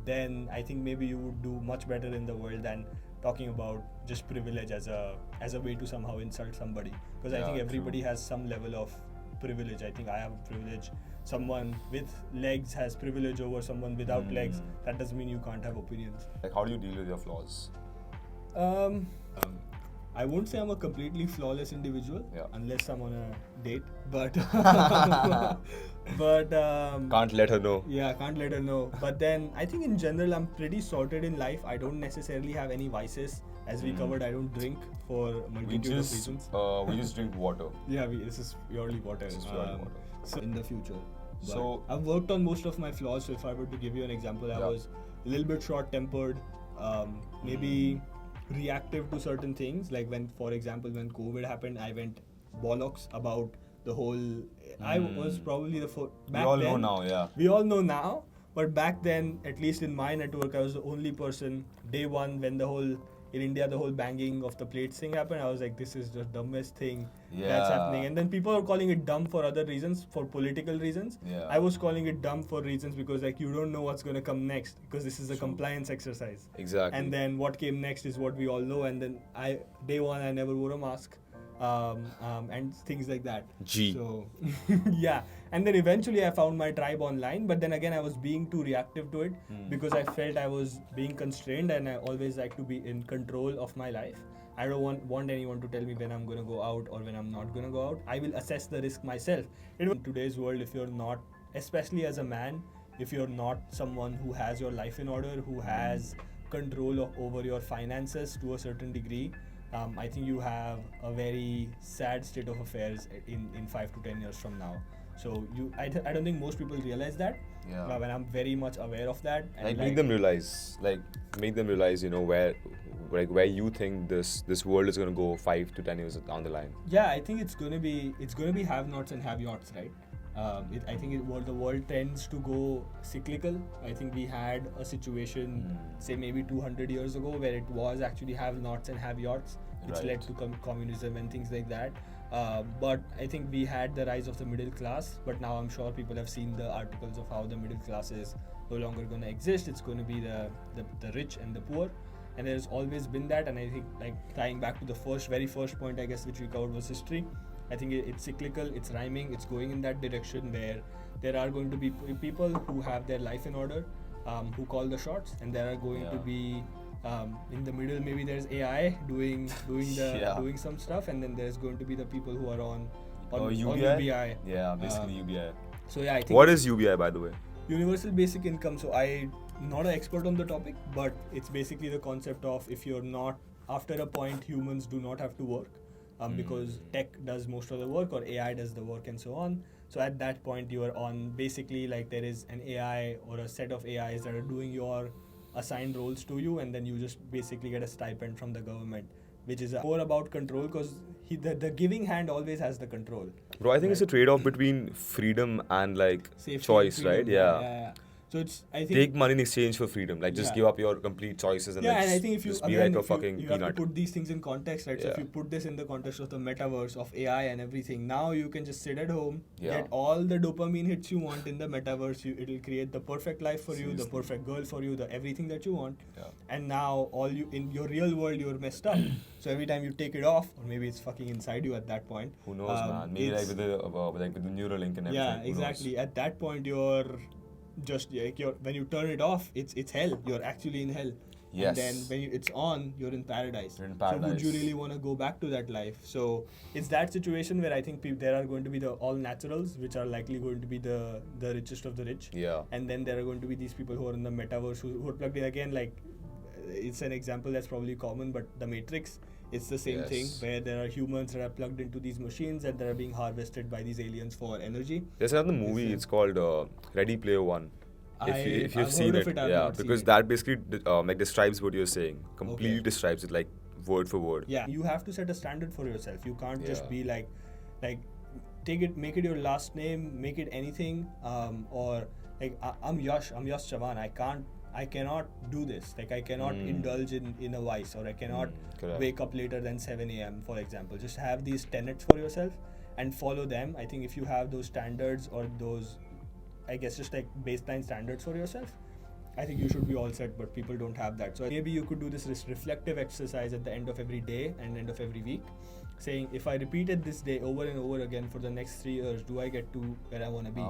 then I think maybe you would do much better in the world than talking about just privilege as a way to somehow insult somebody. Because I think everybody has some level of privilege. I think I have privilege. Someone with legs has privilege over someone without legs. That doesn't mean you can't have opinions. Like, how do you deal with your flaws? I won't say I'm a completely flawless individual unless I'm on a date, but Can't let her know. Yeah, can't let her know. But then I think in general I'm pretty sorted in life. I don't necessarily have any vices. As we covered, I don't drink for a multitude of reasons. We just drink water. This is purely water. This is purely water. So in the future. But So I've worked on most of my flaws. So if I were to give you an example, I was a little bit short-tempered, maybe reactive to certain things. Like for example, when COVID happened, I went bollocks about the whole. I was probably we all know now, We all know now, but back then, at least in my network, I was the only person. Day one, when in India, the whole banging of the plates thing happened, I was like, this is the dumbest thing that's happening. And then people are calling it dumb for other reasons, for political reasons. I was calling it dumb for reasons because like you don't know what's going to come next, because this is a compliance exercise. Exactly. And then what came next is what we all know. And then day one, I never wore a mask. And things like that. So and then eventually I found my tribe online, but then again I was being too reactive to it because I felt I was being constrained, and I always like to be in control of my life. I don't want anyone to tell me when I'm going to go out or when I'm not going to go out. I will assess the risk myself. In today's world, if you're not, especially as a man, if you're not someone who has your life in order, who has control over your finances to a certain degree, I think you have a very sad state of affairs in 5 to 10 years from now. So I don't think most people realize that. Yeah. And I'm very much aware of that. And Make them realize, where you think this world is gonna go 5 to 10 years down the line. Yeah, I think it's gonna be have-nots and have-yots, right? I think the world tends to go cyclical. I think we had a situation, say maybe 200 years ago, where it was actually have-nots and have-yots, which Right. led to communism and things like that. But I think we had the rise of the middle class. But now I'm sure people have seen the articles of how the middle class is no longer going to exist. It's going to be the rich and the poor. And there's always been that. And I think, like, tying back to the very first point, I guess, which we covered was history. I think it's cyclical, it's rhyming, it's going in that direction where there are going to be people who have their life in order, who call the shots, and there are going to be in the middle, maybe there's AI doing some stuff, and then there's going to be the people who are on UBI. Yeah, basically UBI. So yeah, I think What is UBI, by the way? Universal Basic Income. So I'm not an expert on the topic, but it's basically the concept of, if you're not, after a point, humans do not have to work. Because tech does most of the work, or AI does the work, and so on. So at that point, you are on, basically, like, there is an AI or a set of AIs that are doing your assigned roles to you, and then you just basically get a stipend from the government, which is more about control, because the giving hand always has the control. Bro, I think it's a trade-off between freedom and, like, Safety choice, and freedom. right? Yeah. So it's, I think, Take money in exchange for freedom. Like, just Yeah. give up your complete choices and and like, I think if you just be again, like a if you- fucking you have to peanut. put these things in context, right? So if Yeah. you put this in the context of the metaverse, of AI and everything, now you can just sit at home, Yeah. get all the dopamine hits you want in the metaverse. It'll create the perfect life for you, the Seriously. perfect girl for you, the everything that you want. Yeah. And now in your real world, you're messed up. So every time you take it off, or maybe it's fucking inside you at that point. Who knows, man? Maybe like with the Neuralink and everything. Yeah, Who exactly. knows? At that point, you're just like, when you turn it off, it's hell. You're actually in hell. Yes. And then when it's on, you're in paradise. You're in So would you paradise. really want to go back to that life? So it's that situation where I think there are going to be the all naturals, which are likely going to be the richest of the rich. Yeah. And then there are going to be these people who are in the metaverse who are plugged in. Again, like, it's an example that's probably common, but the Matrix, it's the same thing, Yes. where there are humans that are plugged into these machines and that are being harvested by these aliens for energy. There's another movie. It's called Ready Player One. If you've I've seen heard of it, I've yeah, not seen because it. that basically like describes what you're saying. Completely Okay. describes it, like word for word. Yeah, you have to set a standard for yourself. You can't just Yeah. be like make it your last name, make it anything, or like I'm Yash Chavan. I cannot do this. Like, I cannot indulge in a vice, or I cannot correct. wake up later than 7 a.m. for example. Just have these tenets for yourself and follow them. I think if you have those standards, or those, I guess, just like baseline standards for yourself, I think you should be all set, but people don't have that. So maybe you could do this reflective exercise at the end of every day and end of every week, saying, if I repeated this day over and over again for the next 3 years, do I get to where I want to be?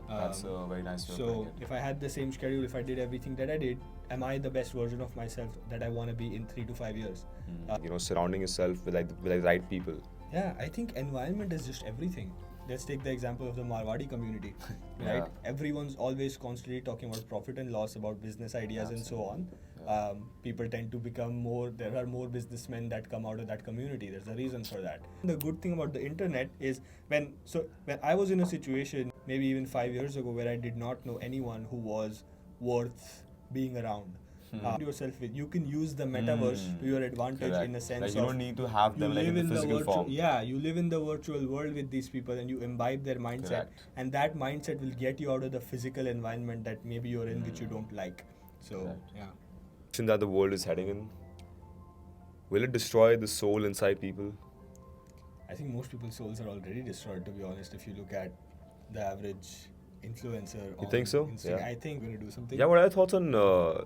That's a very nice way of So putting it. if I had the same schedule, if I did everything that I did, am I the best version of myself that I want to be in 3 to 5 years? Surrounding yourself with the right people. Yeah, I think environment is just everything. Let's take the example of the Marwadi community, right? Yeah. Everyone's always constantly talking about profit and loss, about business ideas and so on. People tend to become there are more businessmen that come out of that community. There's a reason for that. The good thing about the internet is when I was in a situation, maybe even 5 years ago, where I did not know anyone who was worth being around. Yourself with, you can use the metaverse to your advantage. Correct. In a sense Like, you of, don't need to have them like in the physical form. yeah, you live in the virtual world with these people, and you imbibe their mindset. Correct. And that mindset will get you out of the physical environment that maybe you're in, which you don't like. So Correct. yeah. That the world is heading in, will it destroy the soul inside people? I think most people's souls are already destroyed, to be honest. If you look at the average influencer, You on think so? Instagram, Yeah. I think we're gonna do something. Yeah, what are your thoughts on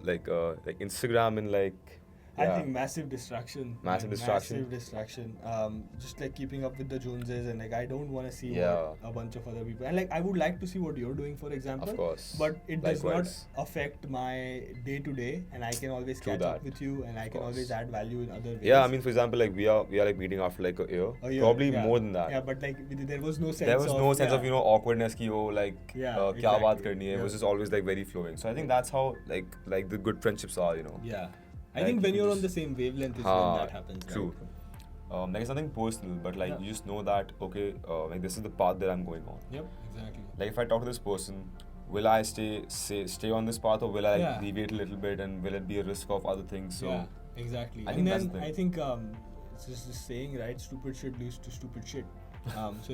like Instagram and like? I Yeah. think massive distraction. Massive distraction. Massive distraction. Just like keeping up with the Joneses, and like I don't want to see Yeah. what a bunch of other people. And like I would like to see what you're doing, for example. Of course. But it does Likewise. not affect my day to day, and I can always True catch up that. with you, and I can course. always add value in other ways. Yeah, I mean, for example, like we are like meeting after like a year, A year, probably yeah. more than that. Yeah, but like there was no sense. There was no sense of yeah. awkwardness ki like Yeah, kya baat exactly. karni hai. It Yeah. was just always like very flowing. So I think that's how like the good friendships are. Yeah, I Like, think when you you're on just- the same wavelength is Haan, when that happens. true. Right? like it's nothing personal, but like you just know that okay, like this is the path that I'm going on. Yep, exactly. Like if I talk to this person, will I stay on this path, or will I like deviate a little bit, and will it be a risk of other things? So yeah, exactly. I And think that's then the thing. I think it's just this saying, right? Stupid shit leads to stupid shit. So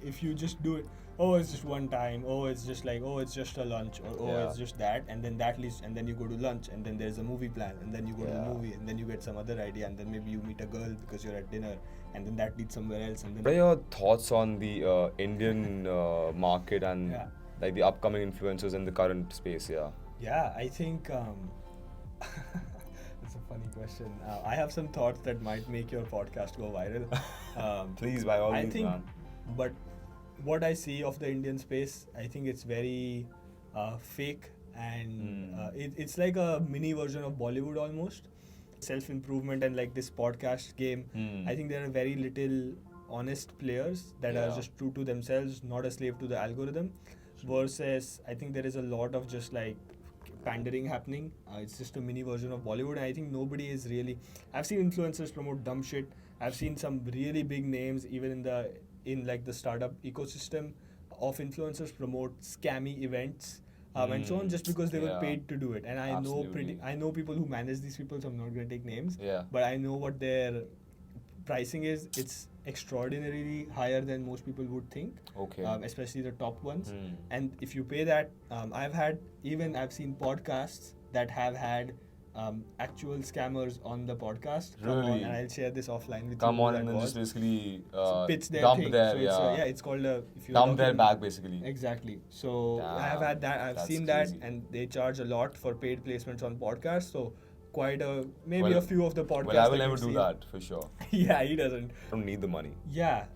if you just do it, oh, it's just one time, oh, it's just like, oh, it's just a lunch, or oh, it's just that, and then that leads, and then you go to lunch, and then there's a movie plan, and then you go to the movie, and then you get some other idea, and then maybe you meet a girl because you're at dinner, and then that leads somewhere else, and then. What are your thoughts on the Indian market and like the upcoming influencers in the current space? Yeah, I think it's a funny question. I have some thoughts that might make your podcast go viral. Please, by all means, man. But what I see of the Indian space, I think it's very fake, and it's like a mini version of Bollywood almost. Self-improvement and like this podcast game, I think there are very little honest players that are just true to themselves, not a slave to the algorithm. Versus, I think there is a lot of just like pandering happening. It's just a mini version of Bollywood, and I think nobody is really. I've seen influencers promote dumb shit. I've seen some really big names, even in like the startup ecosystem of influencers, promote scammy events. And so on, just because they were paid to do it. And I know people who manage these people, so I'm not going to take names. But I know what their pricing is. It's extraordinarily higher than most people would think. Okay. Especially the top ones. And if you pay that, I've seen podcasts that have had actual scammers on the podcast. Really? And I'll share this offline with you. Come on, and then just basically pitch their dump thing. their, So it's called a... dump their bag, basically. Exactly. So I have had that. I've seen crazy. that, and they charge a lot for paid placements on podcasts. So quite a a few of the podcasts. Well, I will never do that for sure. Yeah, he doesn't. I don't need the money. Yeah,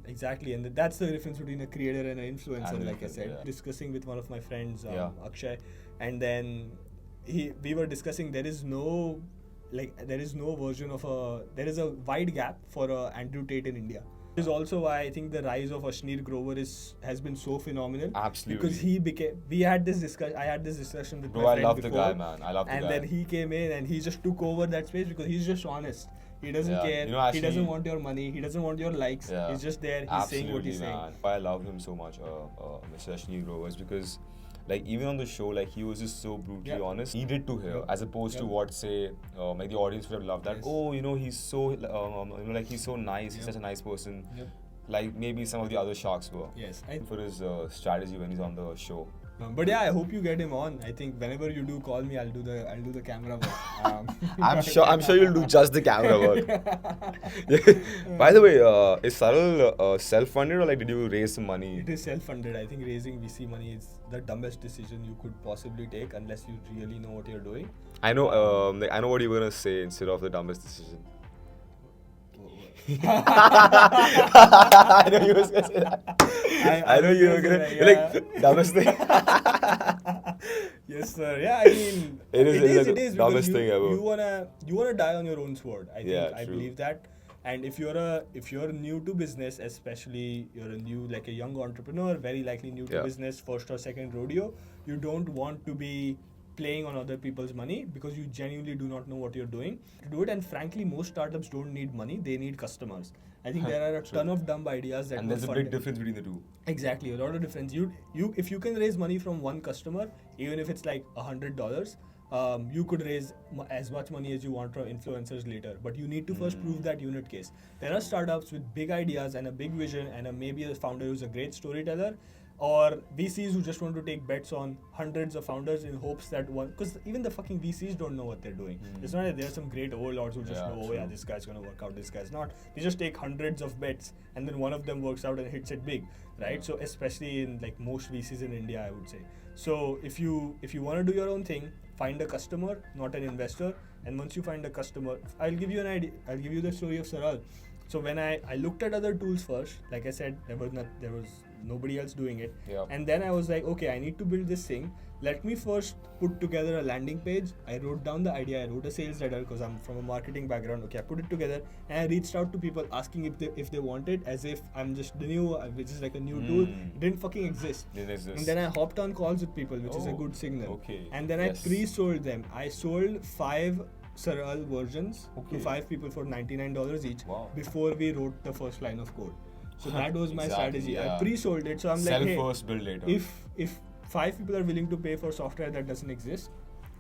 exactly, and that's the difference between a creator and an influencer. Like I said, discussing with one of my friends, Akshay, and then we were discussing there is no version of there is a wide gap for Andrew Tate in India. This is also why I think the rise of Ashneer Grover has been so phenomenal. Absolutely. Because I had this discussion with my friend I love before. the guy, man. I love the guy. And then he came in and he just took over that space because he's just honest. He doesn't care. He doesn't want your money. He doesn't want your likes. He's just there. He's saying what he's saying. Why I love him so much, Mr. Ashneer Grover, is because like even on the show, like he was just so brutally honest. He did to hear, as opposed to what say, like the audience would have loved that. Oh, he's so, like he's so nice. He's such a nice person. Like maybe some of the other sharks were. Yes. For his strategy when he's on the show. But yeah, I hope you get him on. I think whenever you do call me, I'll do the camera work. I'm sure you'll do just the camera work. By the way, is Saral self-funded, or like did you raise some money? It is self-funded. I think raising VC money is the dumbest decision you could possibly take unless you really know what you're doing. I know. I know what you're gonna say instead of the dumbest decision. I know you were gonna say that. I know you were gonna like dumbest thing. Yes, sir. Yeah, I mean, it is dumbest thing ever. You wanna die on your own sword. I think I true. believe that. And if you're new to business, especially you're a young entrepreneur, very likely new to business, first or second rodeo, you don't want to be playing on other people's money because you genuinely do not know what you're doing to do it. And frankly, most startups don't need money; they need customers. I think there are a ton of dumb ideas that. And there's a big difference between the two. Exactly, a lot of difference. If you can raise money from one customer, even if it's like $100, you could raise as much money as you want from influencers later. But you need to first prove that unit case. There are startups with big ideas and a big vision, and maybe a founder who's a great storyteller, or VCs who just want to take bets on hundreds of founders in hopes that one, because even the fucking VCs don't know what they're doing. It's not that there are some great overlords who just know, this guy's gonna work out, this guy's not. They just take hundreds of bets and then one of them works out and hits it big, right? So especially in like most VCs in India, I would say. So if you want to do your own thing, find a customer, not an investor. And once you find a customer, I'll give you an idea. I'll give you the story of Saral. So when I looked at other tools first, like I said, there was nobody else doing it. And then I was like, okay, I need to build this thing. Let me first put together a landing page. I wrote down the idea. I wrote a sales letter because I'm from a marketing background. Okay, I put it together and I reached out to people asking if they want it, as if I'm just the new, which is like a new tool. It didn't fucking exist. And then I hopped on calls with people, which is a good signal. Okay. And then I pre-sold them. I sold 5 Saral versions Okay. to 5 people for $99 each Wow. before we wrote the first line of code. So that was my Exactly, strategy. yeah. I pre-sold it, so I'm Sell like, hey, first, build later. if 5 people are willing to pay for software that doesn't exist,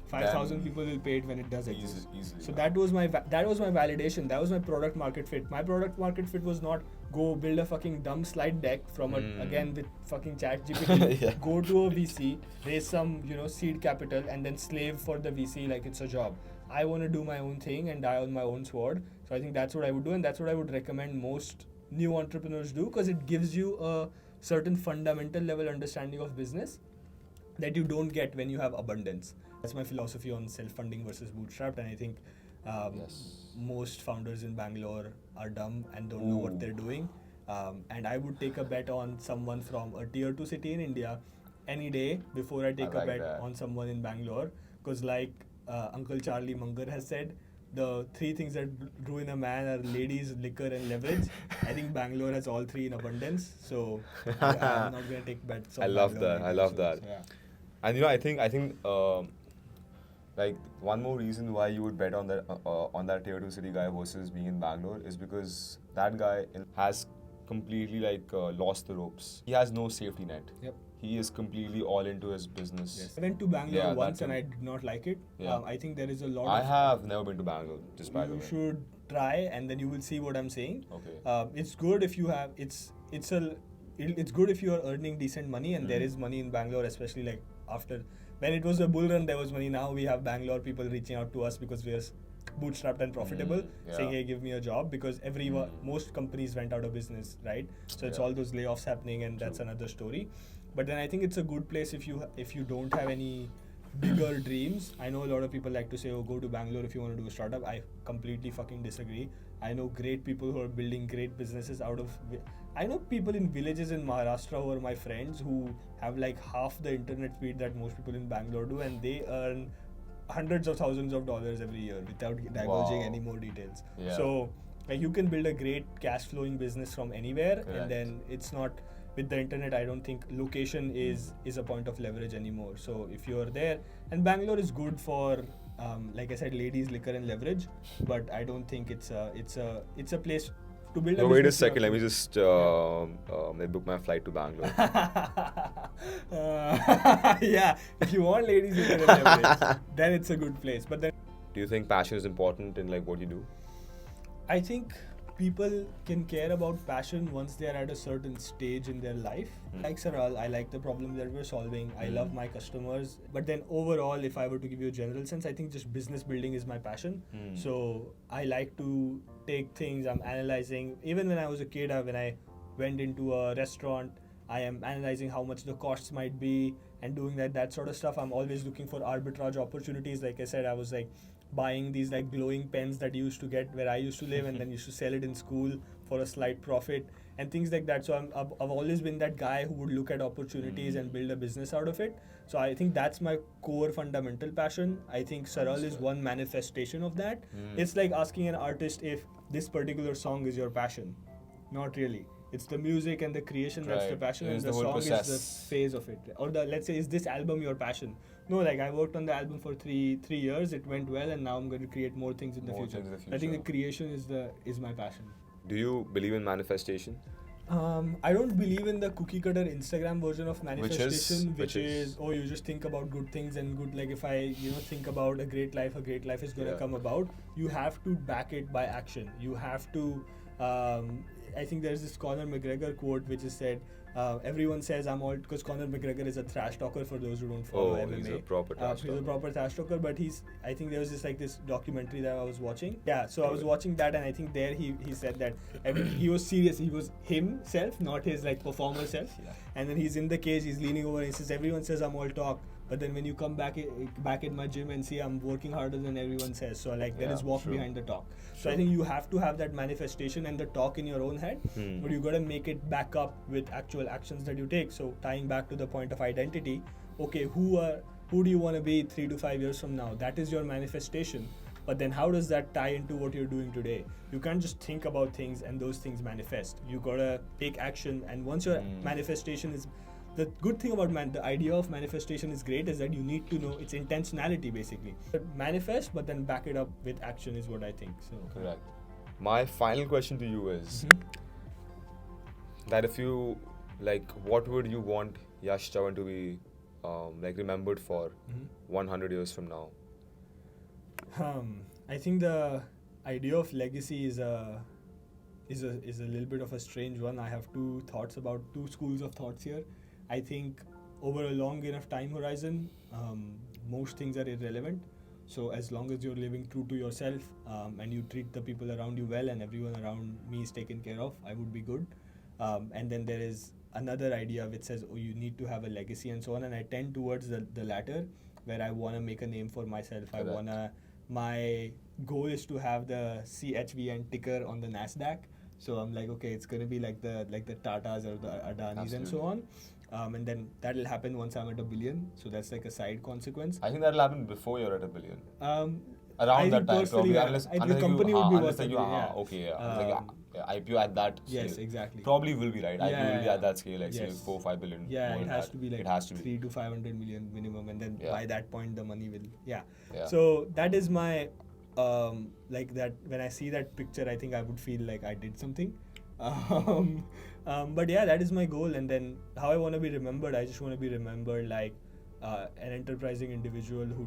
5,000 Then people will pay it when it does exist. Easily. So that was my validation. That was my product market fit. My product market fit was not go build a fucking dumb slide deck from again with fucking ChatGPT. Yeah. Go to a VC, raise some seed capital, and then slave for the VC like it's a job. I want to do my own thing and die on my own sword. So I think that's what I would do, and that's what I would recommend most new entrepreneurs do, because it gives you a certain fundamental level understanding of business that you don't get when you have abundance. That's my philosophy on self-funding versus bootstrapped, and I think most founders in Bangalore are dumb and don't know what they're doing. And I would take a bet on someone from a tier 2 city in India any day before I take a bet on someone in Bangalore, because like Uncle Charlie Munger has said, the 3 things that ruin a man are ladies, liquor, and leverage. I think Bangalore has all 3 in abundance, so I'm not going to take bets on I love Bangalore that. I anytime love soon. that. So, yeah. And I think like one more reason why you would bet on that tier 2 city guy versus being in Bangalore is because that guy has completely lost the ropes. He has no safety net. Yep. He is completely all into his business. Yes. I went to Bangalore Yeah, once that and too. I did not like it. Yeah. I think there is a lot I of... have never been to Bangalore, just by the You way. should try and then you will see what I'm saying. Okay. It's good if you have... It's good if you are earning decent money, and there is money in Bangalore, especially like after... When it was a bull run, there was money. Now we have Bangalore people reaching out to us because we are bootstrapped and profitable, saying, hey, give me a job, because most companies went out of business, right? So it's all those layoffs happening, and that's another story. But then I think it's a good place if you don't have any bigger dreams. I know a lot of people like to say, oh, go to Bangalore if you want to do a startup. I completely fucking disagree. I know great people who are building great businesses out of... I know people in villages in Maharashtra who are my friends who have like half the internet speed that most people in Bangalore do, and they earn hundreds of thousands of dollars every year without divulging any more details. Yeah. So like, you can build a great cash flowing business from anywhere. Correct. And then it's not... With the internet, I don't think location is a point of leverage anymore. So if you're there, and Bangalore is good for, like I said, ladies, liquor, and leverage, but I don't think it's a place to build a No, wait a business. second. Let me just book my flight to Bangalore. Yeah, if you want ladies, liquor, and leverage, then it's a good place. But then, Do you think passion is important in like what you do? I think people can care about passion once they are at a certain stage in their life. Like Saral, I like the problem that we're solving. I love my customers. But then overall, if I were to give you a general sense, I think just business building is my passion. So I like to take things, I'm analyzing. Even when I was a kid, when I went into a restaurant, I am analyzing how much the costs might be and doing that sort of stuff. I'm always looking for arbitrage opportunities. Like I said, I was like buying these like glowing pens that you used to get where I used to live, and then used to sell it in school for a slight profit and things like that. So I've always been that guy who would look at opportunities and build a business out of it. So I think that's my core fundamental passion. I think Saral is one manifestation of that. It's like asking an artist if this particular song is your passion. Not really. It's the music and the creation that's the passion, and the song is the phase of it. Or let's say, is this album your passion? No, like I worked on the album for three years. It went well, and now I'm going to create more things in the future. I think the creation is my passion. Do you believe in manifestation? I don't believe in the cookie cutter Instagram version of manifestation, which is oh, you just think about good things and good, like if I think about a great life is going to come about. You have to back it by action. You have to I think there's this Conor McGregor quote which is said, everyone says I'm all, because Conor McGregor is a trash talker for those who don't follow MMA. He's a proper trash talker. He's a proper trash talker, but I think there was this documentary that I was watching. Yeah, so I was watching that, and I think there he said that he was serious. He was himself, not his like performer self. Yeah. And then he's in the cage, he's leaning over and he says, everyone says I'm all talk, but then when you come back in my gym and see I'm working harder than everyone says. So like there is walk behind the talk. So I think you have to have that manifestation and the talk in your own head, but you got to make it back up with actual actions that you take. So tying back to the point of identity, okay, who do you want to be 3 to 5 years from now? That is your manifestation. But then how does that tie into what you're doing today? You can't just think about things and those things manifest. You got to take action, and once your manifestation is the good thing about the idea of manifestation is great is that you need to know its intentionality basically. But manifest, but then back it up with action is what I think. So Correct. My final question to you is that if you like, what would you want Yash Chavan to be like remembered for 100 years from now? I think the idea of legacy is a little bit of a strange one. I have two schools of thoughts here. I think over a long enough time horizon, most things are irrelevant. So as long as you're living true to yourself and you treat the people around you well and everyone around me is taken care of, I would be good. And then there is another idea which says, oh, you need to have a legacy and so on. And I tend towards the latter, where I want to make a name for myself. Correct. My goal is to have the CHVN ticker on the Nasdaq. So I'm like, okay, it's gonna be like the Tatas or the Adanis and so on. And then that'll happen once I'm at $1 billion. So that's like a side consequence. I think that'll happen before you're at $1 billion. I Around think that time, personally, probably. the company would be worth it. Okay, yeah. IPO at that scale. Yes, exactly. Probably will be, right? Yeah, IPO will be yeah. at that scale, like say Yes. 4-5 billion. Yeah, more it than has that. to be like It has to be. 3 to 500 million minimum, and then Yeah. by that point the money will. Yeah. Yeah. So that is my like that. When I see that picture, I think I would feel like I did something. But yeah, that is my goal. And then how I want to be remembered, I just want to be remembered like an enterprising individual who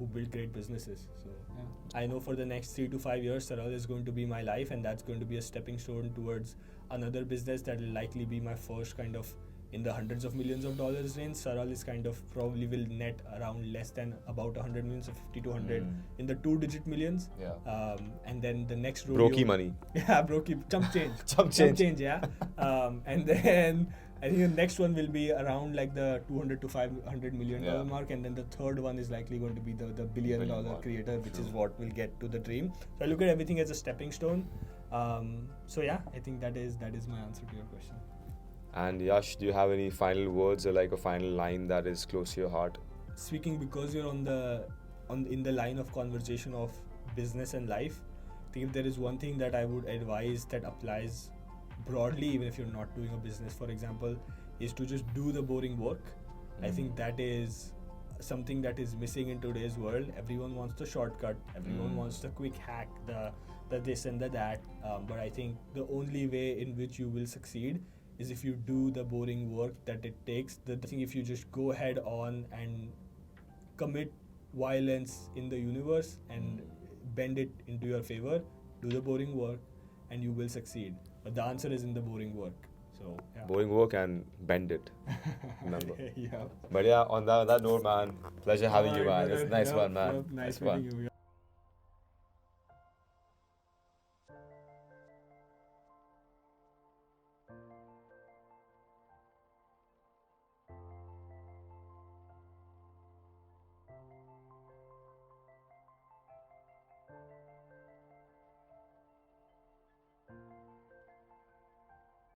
built great businesses. So yeah. I know for the next 3 to 5 years, Saral is going to be my life, and that's going to be a stepping stone towards another business that will likely be my first kind of in the hundreds of millions of dollars range. Saral is kind of probably will net around less than about 100 millions, so 50 to 100 in the 2-digit millions. Yeah. And then the next rodeo. Brokey money. Yeah, brokey, chump change. Chump change. Yeah. And then I think the next one will be around like the 200 to 500 million dollar mark, and then the third one is likely going to be the billion dollar creator, which is what will get to the dream. So I look at everything as a stepping stone. So yeah, I think that is my answer to your question. And Yash, do you have any final words or like a final line that is close to your heart? Speaking because you're in the line of conversation of business and life, I think if there is one thing that I would advise that applies broadly, even if you're not doing a business, for example, is to just do the boring work. I think that is something that is missing in today's world. Everyone wants the shortcut, everyone wants the quick hack, the this and the that, but I think the only way in which you will succeed is if you do the boring work that it takes. I think if you just go head on and commit violence in the universe and bend it into your favor, do the boring work, and you will succeed. But the answer is in the boring work. So yeah. Boring work and bend it. Remember. Yeah. But yeah, on that note, man, pleasure having you, man. It's a nice one, man. Nice one. meeting you.